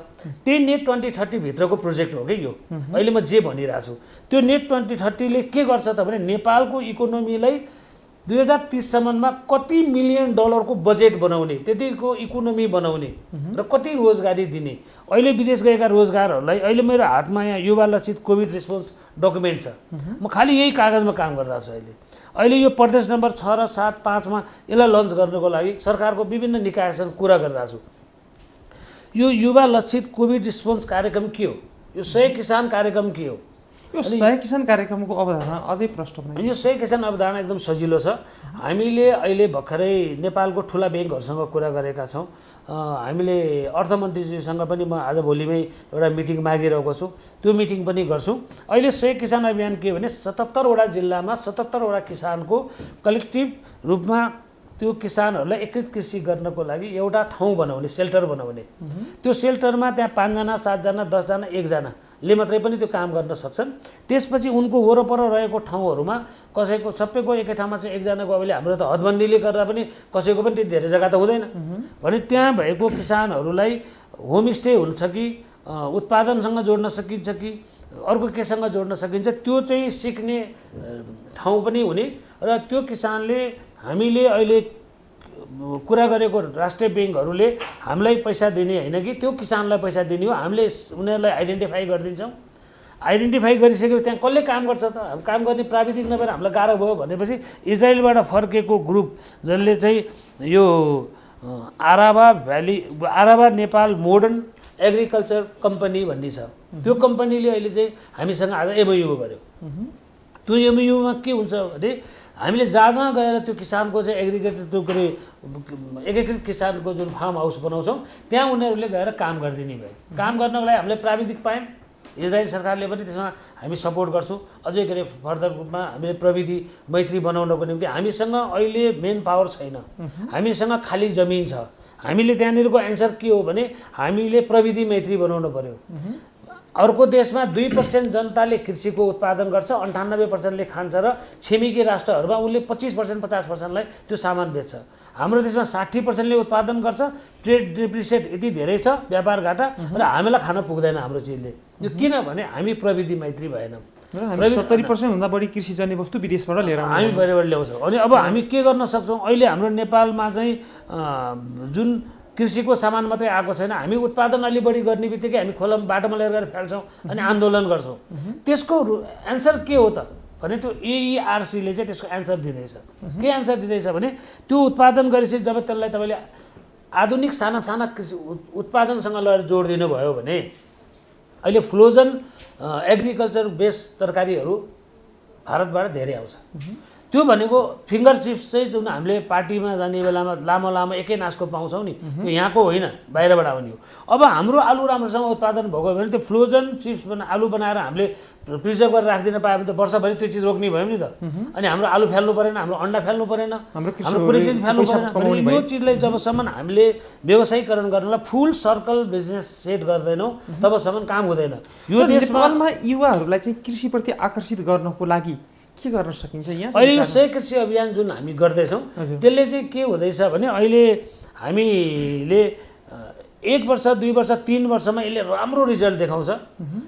त्यही नेट 2030 भित्रको प्रोजेक्ट हो कि यो। अहिले म जे भनिरहेको छु त्यो नेट 2030 ले के गर्छ त भने नेपालको इकोनोमीलाई 2030 सम्ममा कति मिलियन डलरको बजेट बनाउने, त्यतिको इकोनोमी बनाउने र कति रोजगारी दिने। अहिले विदेश गएका रोजगारहरूलाई अहिले मेरो हातमा यहाँ युवा लक्षित कोभिड रिस्पोन्स डकुमेन्ट छ। म खालि यही कागजमा काम गरिरहेको छु। अहिले यो प्रदेश नम्बर 6 र 7, 5 मा यसलाई लन्च गर्नको लागि सरकारको विभिन्न निकायसँग कुरा गरिरहेको छु। यो युवा लक्षित कोभिड रिस्पोन्स कार्यक्रम के हो? यो 100 किसान कार्यक्रम के हो? यो 100 किसान कार्यक्रमको अवधारणा अझै प्रष्ट बनाइन्छ। यो 100 किसान अवधारणा एकदम सजिलो छ। हामीले अहिले भर्खरै नेपालको ठुला ब्याङ्कहरूसँग कुरा गरेका छौँ। हामीले अर्थमन्त्रीजीसँग पनि म आज भोलिमै एउटा मिटिङ मागिरहेको छु, त्यो मिटिङ पनि गर्छौँ। अहिले 100 किसान अभियान के हो भने 77 वटा जिल्लामा 77 वटा किसानको कलेक्टिभ रूपमा त्यो किसानहरूलाई एकीकृत कृषि गर्नको लागि एउटा ठाउँ बनाउने, सेल्टर बनाउने। त्यो सेल्टरमा त्यहाँ 5 जना 7 जना 10 जना 1 जनाले मात्रै पनि त्यो काम गर्न सक्छन्। त्यसपछि उनको वरपर रहेको ठाउँहरूमा कसैको सबैको एकै ठाउँमा चाहिँ एकजनाको अहिले हाम्रो त हदबन्दीले गर्दा पनि कसैको पनि त्यति धेरै जग्गा त हुँदैन भने त्यहाँ भएको किसानहरूलाई होमस्टे हुन्छ कि उत्पादनसँग जोड्न सकिन्छ कि अर्को केसँग जोड्न सकिन्छ, त्यो चाहिँ सिक्ने ठाउँ पनि हुने। र त्यो किसानले हामीले अहिले कुरा गरेको राष्ट्रिय ब्याङ्कहरूले हामीलाई पैसा दिने होइन कि त्यो किसानलाई पैसा दिने हो। हामीले उनीहरूलाई आइडेन्टिफाई गरिदिन्छौँ। आइडेन्टिफाई गरिसकेपछि त्यहाँ कसले काम गर्छ त, काम गर्ने प्राविधिक नभएर हामीलाई गाह्रो भयो भनेपछि इजरायलबाट फर्केको ग्रुप जसले चाहिँ यो आराबा नेपाल मोडर्न एग्रिकल्चर कम्पनी भन्ने छ, त्यो कम्पनीले अहिले चाहिँ हामीसँग आज एमओयू गर्यो। त्यो एमओयूमा के हुन्छ भने हामीले जहाँ गएर त्यो किसानको चाहिँ एकीकृत किसानको जुन फार्म हाउस बनाउँछौँ त्यहाँ उनीहरूले गएर काम गरिदिने भयो। काम गर्नको लागि हामीले प्राविधिक पायौँ, इजरायल सरकारले पनि त्यसमा हामी सपोर्ट गर्छौँ। अझै के अरे फर्दर रूपमा हामीले प्रविधि मैत्री बनाउनको निम्ति हामीसँग अहिले मेन पावर छैन, हामीसँग खाली जमिन छ। हामीले त्यहाँनिरको एन्सर के हो भने हामीले प्रविधि मैत्री बनाउनु पर्यो। अर्को देशमा 2% जनताले कृषिको उत्पादन गर्छ, 98%ले खान्छ र छिमेकी राष्ट्रहरूमा उसले 25% 50%लाई त्यो सामान बेच्छ। हाम्रो देशमा 60%ले उत्पादन गर्छ, ट्रेड डिप्रिसिएट यति धेरै छ, व्यापार घाटा, र हामीलाई खान पुग्दैन हाम्रो चिजले। यो किनभने हामी प्रविधि मैत्री भएनौँ। 70% भन्दा बढी कृषिजन्य वस्तु विदेशबाट लिएर हामी बाहिरबाट ल्याउँछौँ। अनि अब हामी के गर्न सक्छौँ? अहिले हाम्रो नेपालमा चाहिँ जुन कृषिको सामान मात्रै आएको छैन, हामी उत्पादन अलि बढी गर्ने बित्तिकै हामी खोलामा बाटोमा लिएर गएर फ्याल्छौँ अनि आन्दोलन गर्छौँ। त्यसको एन्सर के हो त भने त्यो एइआरसीले चाहिँ त्यसको एन्सर दिँदैछ। के एन्सर दिँदैछ भने त्यो उत्पादन गरेपछि जब त्यसलाई तपाईँले आधुनिक साना साना कृषि उत्पादनसँग लगेर जोडिदिनु भयो भने अहिले फ्रोजन एग्रिकल्चर बेस्ड तरकारीहरू भारतबाट धेरै आउँछ। त्यो भनेको फिङ्गर चिप्स चाहिँ जुन हामीले पार्टीमा जाने बेलामा लामो लामो एकै नासको पाउँछौँ नि, त्यो यहाँको होइन, बाहिरबाट आउने हो। अब हाम्रो आलु राम्रोसँग उत्पादन भएको भने त्यो फ्रोजन चिप्स आलु बनाएर हामीले प्रिजर्भ गरेर राखिदिन पायो भने त वर्षभरि त्यो चिज रोक्ने भयो नि त। अनि हाम्रो आलु फाल्नु परेन, हाम्रो अन्डा फाल्नु परेन, हाम्रो कुनै चिज फाल्नु परेन। यो चिजलाई जबसम्म हामीले व्यवसायीकरण गर्नलाई फुल सर्कल बिजनेस सेट गर्दैनौँ तबसम्म काम हुँदैन। यो नेपालमा युवाहरूलाई चाहिँ कृषिप्रति आकर्षित गर्नको लागि के गर्न सकिन्छ? यहाँ अहिले यो 100 कृषि अभियान जुन हामी गर्दैछौँ त्यसले चाहिँ के हुँदैछ भने अहिले हामीले 1 वर्ष 2 वर्ष 3 वर्षमा यसले राम्रो रिजल्ट देखाउँछ।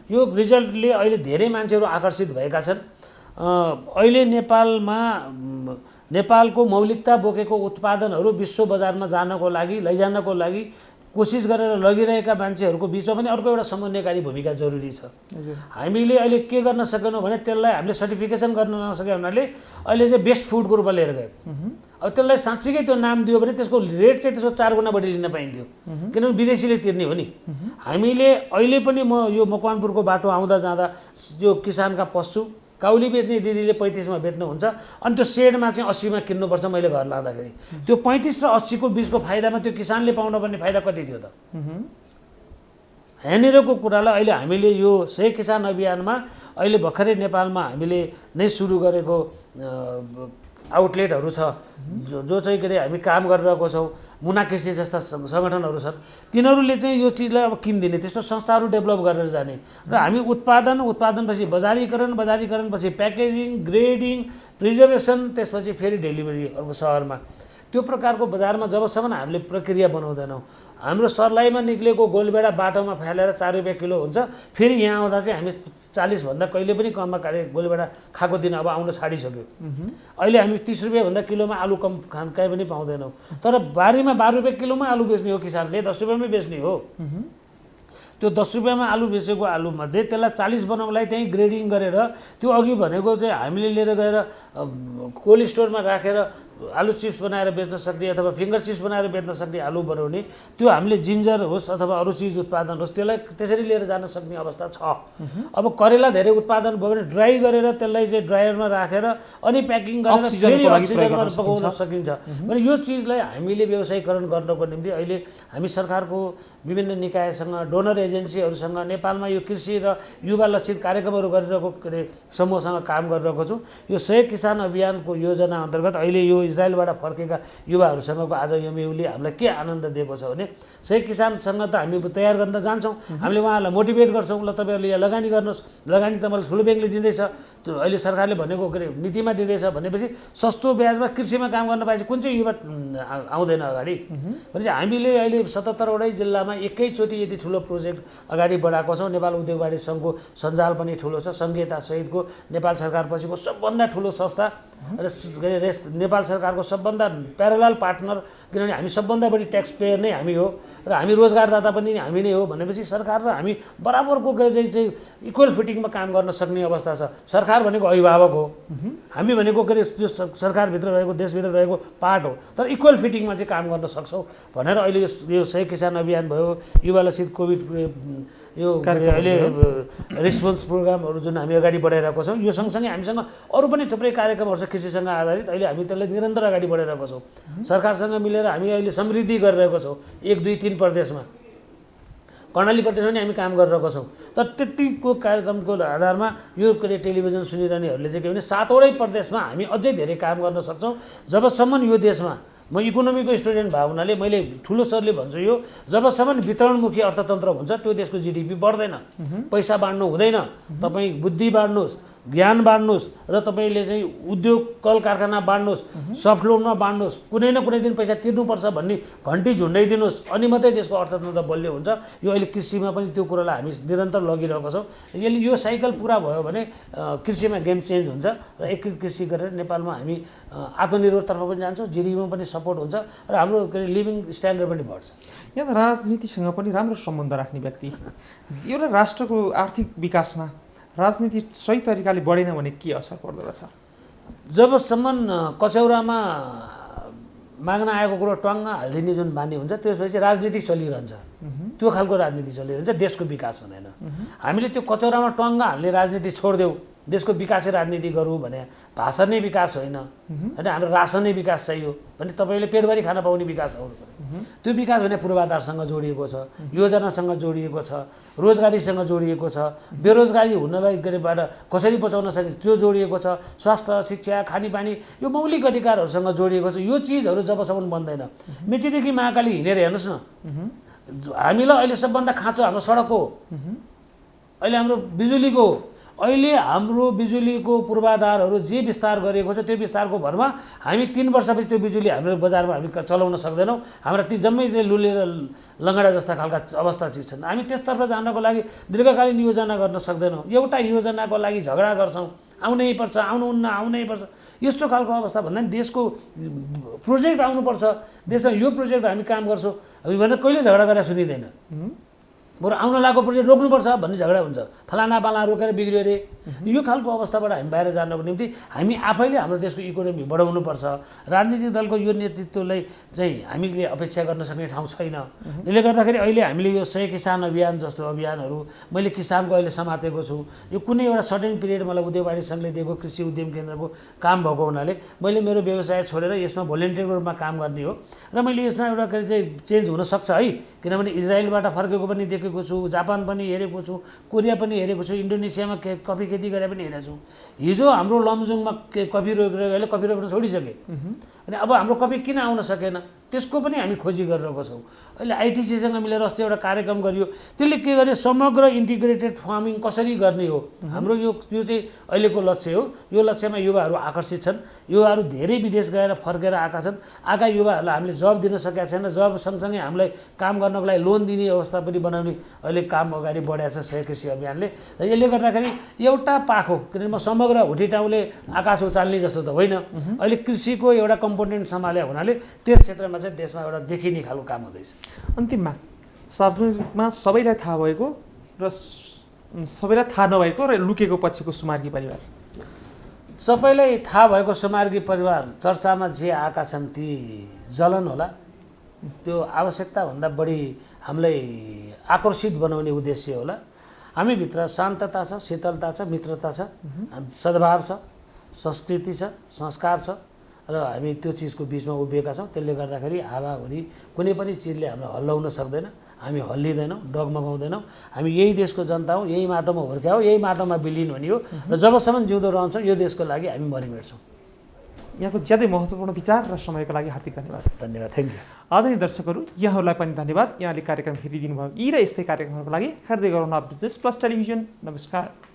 यो रिजल्टले अहिले धेरै मान्छेहरू आकर्षित भएका छन्। अहिले नेपालमा नेपालको मौलिकता बोकेको उत्पादनहरू विश्व बजारमा जानको लागि लैजानको लागि कोसिस गरेर लगिरहेका मान्छेहरूको बिचमा पनि अर्को एउटा समन्वयकारी भूमिका जरुरी छ। हामीले अहिले के गर्न सकेनौँ भने त्यसलाई हामीले सर्टिफिकेसन गर्न नसके हुनाले अहिले चाहिँ बेस्ट फुडको रूपमा लिएर गयो। अब त्यसलाई साँच्चीकै त्यो नाम दियो भने त्यसको रेट चाहिँ त्यसको 4 गुणा बढी लिन पाइन्थ्यो, किनभने विदेशीले तिर्ने हो नि। हामीले अहिले पनि म यो मकवानपुरको बाटो आउँदा जाँदा यो किसानका पस्छु, काउली बेच्ने दिदीले 35मा बेच्नुहुन्छ, अनि त्यो सेडमा चाहिँ 80मा किन्नुपर्छ। मैले घर लाग्दाखेरि त्यो 35 र 80 को बिचको फाइदामा त्यो किसानले पाउनुपर्ने फाइदा कति थियो त? यहाँनिरको कुरालाई अहिले हामीले यो 100 किसान अभियानमा अहिले भर्खरै नेपालमा हामीले नै सुरु गरेको आउटलेटहरू छ जो चाहिँ के अरे हामी काम गरिरहेको छौँ। मुना कृषि जस्ता सङ्गठनहरू छन्, तिनीहरूले चाहिँ यो चिजलाई अब किनिदिने त्यस्तो संस्थाहरू डेभलप गरेर जाने र हामी उत्पादनपछि बजारीकरणपछि प्याकेजिङ, ग्रेडिङ, प्रिजर्भेसन, त्यसपछि फेरि डेलिभरी अर्को सहरमा। त्यो प्रकारको बजारमा जबसम्म हामीले प्रक्रिया बनाउँदैनौँ, हाम्रो सर्लाहीमा निक्लेको गोलबेडा बाटोमा फालेर 4 रुपियाँ किलो हुन्छ, फेरि यहाँ आउँदा चाहिँ हामी 40 भन्दा कहिले पनि कममा गोलबेडा खाएको दिन अब आउन छाडिसक्यो। अहिले हामी 30 रुपियाँ भन्दा किलोमा आलु कम कहीँ पनि पाउँदैनौँ। तर बारीमा 12 रुपियाँ किलोमा आलु बेच्ने हो किसानले, 10 रुपियाँमै बेच्ने हो। त्यो 10 रुपियाँमा आलु बेचेको आलुमध्ये त्यसलाई 40 बनाउनलाई त्यहीँ ग्रेडिङ गरेर त्यो अघि भनेको चाहिँ हामीले लिएर गएर कोल्ड स्टोरमा राखेर आलु चिप्स बनाएर बेच्न सक्ने अथवा फिङ्गर चिप्स बनाएर बेच्न सक्ने आलु बनाउने, त्यो हामीले जिन्जर होस् अथवा अरू चिज उत्पादन होस् त्यसलाई त्यसरी लिएर जान सक्ने अवस्था छ। अब करेला धेरै उत्पादन भयो भने ड्राई गरेर त्यसलाई चाहिँ ड्रायरमा राखेर अनि प्याकिङ गरेर फेरि अक्सिजनमा पकाउन सकिन्छ। भने यो चिजलाई हामीले व्यवसायीकरण गर्नको निम्ति अहिले हामी सरकारको विभिन्न निकायसँग, डोनर एजेन्सीहरूसँग, नेपालमा यो कृषि र युवा लक्षित कार्यक्रमहरू गरिरहेको के अरे समूहसँग काम गरिरहेको छु। यो 100 किसान अभियानको योजना अन्तर्गत अहिले यो इजरायलबाट फर्केका युवाहरूसँगको आज यो मेहुले हामीलाई के आनन्द दिएको छ भने 100 किसानसँग त हामी तयार गर्न जान्छौँ, हामीले उहाँहरूलाई मोटिभेट गर्छौँ, ल तपाईँहरूले यहाँ लगानी गर्नुहोस्, लगानी तपाईँलाई ठुलो ब्याङ्कले दिँदैछ, त्यो अहिले सरकारले भनेको के अरे नीतिमा दिँदैछ भनेपछि सस्तो ब्याजमा कृषिमा काम गर्न पाएपछि कुन चाहिँ युवा आउँदैन अगाडि। भनेपछि हामीले अहिले 77वटै जिल्लामा एकैचोटि यति ठुलो प्रोजेक्ट अगाडि बढाएको छौँ। नेपाल उद्योग वाणिज्य सङ्घको सञ्जाल पनि ठुलो छ, सङ्घीयता सहितको नेपाल सरकारपछिको सबभन्दा ठुलो संस्था र नेपाल सरकारको सबभन्दा प्यारलल पार्टनर, किनभने हामी सबभन्दा बढी ट्याक्स पेयर नै हामी हो र हामी रोजगारदाता पनि हामी नै हो। भनेपछि सरकार र हामी बराबरको चाहिँ इक्वल फिटिङमा काम गर्न सक्ने अवस्था छ। सरकार भनेको अभिभावक हो, हामी भनेको के अरे जो सरकारभित्र रहेको देशभित्र रहेको पार्ट हो, तर इक्वल फिटिङमा चाहिँ काम गर्न सक्छौँ भनेर अहिले यो 100 किसान अभियान भयो, युवा लक्षित कोभिड यो अहिले रेस्पोन्स प्रोग्रामहरू जुन हामी अगाडि बढाइरहेको छौँ, यो सँगसँगै हामीसँग अरू पनि थुप्रै कार्यक्रमहरू छ कृषिसँग आधारित। अहिले हामी त्यसलाई निरन्तर अगाडि बढाइरहेको छौँ। सरकारसँग मिलेर हामी अहिले समृद्धि गरिरहेको छौँ 1, 2, 3 प्रदेशमा, कर्णाली प्रदेशमा पनि हामी काम गरिरहेको छौँ। तर त्यतिको कार्यक्रमको आधारमा यो के अरे टेलिभिजन सुनिरहनेहरूले चाहिँ के भने 7वटै प्रदेशमा हामी अझै धेरै काम गर्न सक्छौँ। जबसम्म यो देशमा, म इकोनोमीको स्टुडेन्ट भएको हुनाले मैले ठुलो सरले भन्छु, यो जबसम्म वितरणमुखी अर्थतन्त्र हुन्छ त्यो देशको जिडिपी बढ्दैन। पैसा बाँड्नु हुँदैन, तपाईँ बुद्धि बाँड्नुहोस्, ज्ञान बाँड्नुहोस् र तपाईँले चाहिँ उद्योग कल कारखाना बाँड्नुहोस्, सफ्ट लोनमा बाँड्नुहोस्, कुनै न कुनै दिन पैसा तिर्नुपर्छ भन्ने घन्टी झुन्डाइदिनुहोस्, अनि मात्रै देशको अर्थतन्त्र बलियो हुन्छ। यो अहिले कृषिमा पनि त्यो कुरालाई हामी निरन्तर लगिरहेको छौँ। यसले यो साइकल पुरा भयो भने कृषिमा गेम चेन्ज हुन्छ र एकीकृत कृषि गरेर नेपालमा हामी आत्मनिर्भरतर्फ पनि जान्छौँ, जिडिपीमा पनि सपोर्ट हुन्छ र हाम्रो के अरे लिभिङ स्ट्यान्डर्ड पनि बढ्छ। यहाँ त राजनीतिसँग पनि राम्रो सम्बन्ध राख्ने व्यक्ति, एउटा राष्ट्रको आर्थिक विकासमा राजनीति सही तरिकाले बढेन भने के असर पर्दो रहेछ? जबसम्म कचौरामा माग्न आएको कुरो ट्वाङ्ग हालिदिने जुन बानी हुन्छ त्यसपछि राजनीति चलिरहन्छ, त्यो खालको राजनीति चलिरहन्छ, देशको विकास हुँदैन। हामीले त्यो कचौरामा ट्वाङ्ग हाल्ने राजनीति छोडिदेऊ, देशको विकासै राजनीति गरौँ भने भाषा नै विकास होइन, होइन हाम्रो रासनै विकास चाहियो भने तपाईँले पेटभरि खान पाउने विकास आउनु पर्यो। त्यो विकास भने पूर्वाधारसँग जोडिएको छ, योजनासँग जोडिएको छ, रोजगारीसँग जोडिएको छ, बेरोजगारी हुनलाई गरेबाट कसरी बचाउन सकिन्छ त्यो जोडिएको छ, स्वास्थ्य, शिक्षा, खानेपानी यो मौलिक अधिकारहरूसँग जोडिएको छ। यो चिजहरू जबसम्म बन्दैन, मेचीदेखि महाकाली हिँडेर हेर्नुहोस् न, हामीलाई अहिले सबभन्दा खाँचो हाम्रो सडकको, अहिले हाम्रो बिजुलीको, अहिले हाम्रो बिजुलीको पूर्वाधारहरू जे विस्तार गरिएको छ त्यो विस्तारको भरमा हामी 3 वर्षपछि त्यो बिजुली हाम्रो बजारमा हामी चलाउन सक्दैनौँ। हाम्रा ती जम्मै लुलेर लङ्गडा जस्ता खालका अवस्था चिज छन्। हामी त्यसतर्फ जानको लागि दीर्घकालीन योजना गर्न सक्दैनौँ, एउटा योजनाको लागि झगडा गर्छौँ, आउनै पर्छ, आउनुहुन्न, आउनै पर्छ, यस्तो खालको अवस्था भन्दा नि देशको प्रोजेक्ट आउनुपर्छ, देशमा यो प्रोजेक्ट हामी काम गर्छौँ भनेर कहिले झगडा गरेर सुनिँदैन। बरु आउन लागेको प्रोजेक्ट रोक्नुपर्छ भन्ने झगडा हुन्छ, फलाना पाला रोकेर बिग्रियो अरे। यो खालको अवस्थाबाट हामी बाहिर जानको निम्ति हामी आफैले हाम्रो देशको इकोनोमी बढाउनुपर्छ। राजनीतिक दलको यो नेतृत्वलाई चाहिँ हामीले अपेक्षा गर्न सक्ने ठाउँ छैन। त्यसले गर्दाखेरि अहिले हामीले यो 100 किसान अभियान जस्तो अभियानहरू मैले किसानको अहिले समातेको छु। यो कुनै एउटा सर्टेन पिरियड मलाई उद्योग वाणिज्य सङ्घले दिएको कृषि उद्यम केन्द्रको काम भएको हुनाले मैले मेरो व्यवसाय छोडेर यसमा भोलिन्टियर रूपमा काम गर्ने हो र मैले यसमा एउटा चाहिँ चेन्ज हुनसक्छ है, किनभने इजरायलबाट फर्केको पनि देखेको छु, जापान पनि हेरेको छु, कोरिया पनि हेरेको छु, इन्डोनेसियामा कफी खेती गरेर पनि हेरेको छु। हिजो हाम्रो लमजुङमा कफी रोपेर अहिले कफी रोप्न छोडिसके अनि अब हाम्रो कफी किन आउन सकेन त्यसको पनि हामी खोजी गरिरहेको छौँ। अहिले आइटिसीसँग मिलेर अस्ति एउटा कार्यक्रम गरियो, त्यसले के गर्यो समग्र इन्टिग्रेटेड फार्मिङ कसरी गर्ने हो हाम्रो यो चाहिँ अहिलेको लक्ष्य हो। यो लक्ष्यमा युवाहरू आकर्षित छन्, युवाहरू धेरै विदेश गएर फर्केर आएका छन्। आएका युवाहरूलाई हामीले जब दिन सकेका छैन, जब सँगसँगै हामीलाई काम गर्नको लागि लोन दिने अवस्था पनि बनाउने अहिले काम अगाडि बढाएको छ 100 कृषि अभियानले। र यसले गर्दाखेरि एउटा पाखो किनभने म समग्र हुटीटाउले आकाश उचाल्ने जस्तो त होइन, अहिले कृषिको एउटा कम्पोनेन्ट सम्हाले हुनाले त्यस क्षेत्रमा चाहिँ देशमा एउटा देखिने खालको काम हुँदैछ। अन्तिममा सार्वजनिकमा सबैलाई थाहा भएको र सबैलाई थाहा नभएको र लुकेको पछिको सुमार्गी परिवार सबैलाई थाहा भएको समार्गी परिवार चर्चामा जे आएका छन् ती जलन होला। त्यो आवश्यकताभन्दा बढी हामीलाई आकर्षित बनाउने उद्देश्य होला। हामीभित्र शान्तता छ, शीतलता छ, मित्रता छ, सद्भाव छ, संस्कृति छ, संस्कार छ र हामी त्यो चिजको बिचमा उभिएका छौँ। त्यसले गर्दाखेरि हावाहुरी कुनै पनि चिजले हामीलाई हल्लाउन सक्दैन। हामी हल्लिँदैनौँ, डगमगाउँदैनौँ। हामी यही देशको जनता हौँ, यही माटोमा हुर्क्यौँ, यही माटोमा विलिन हुने हो र जबसम्म जिउँदो रहन्छौँ यो देशको लागि हामी मरिमेट्छौँ। यहाँको ज्यादै महत्त्वपूर्ण विचार र समयको लागि हार्दिक धन्यवाद। धन्यवाद, थ्याङ्क यू। आदरणीय दर्शकहरू, यहाँहरूलाई पनि धन्यवाद। यहाँले कार्यक्रम हेरिदिनु भयो। यी र यस्तै कार्यक्रमहरूको लागि हेर्दै गरौँ बिजनेस प्लस टेलिभिजन। नमस्कार।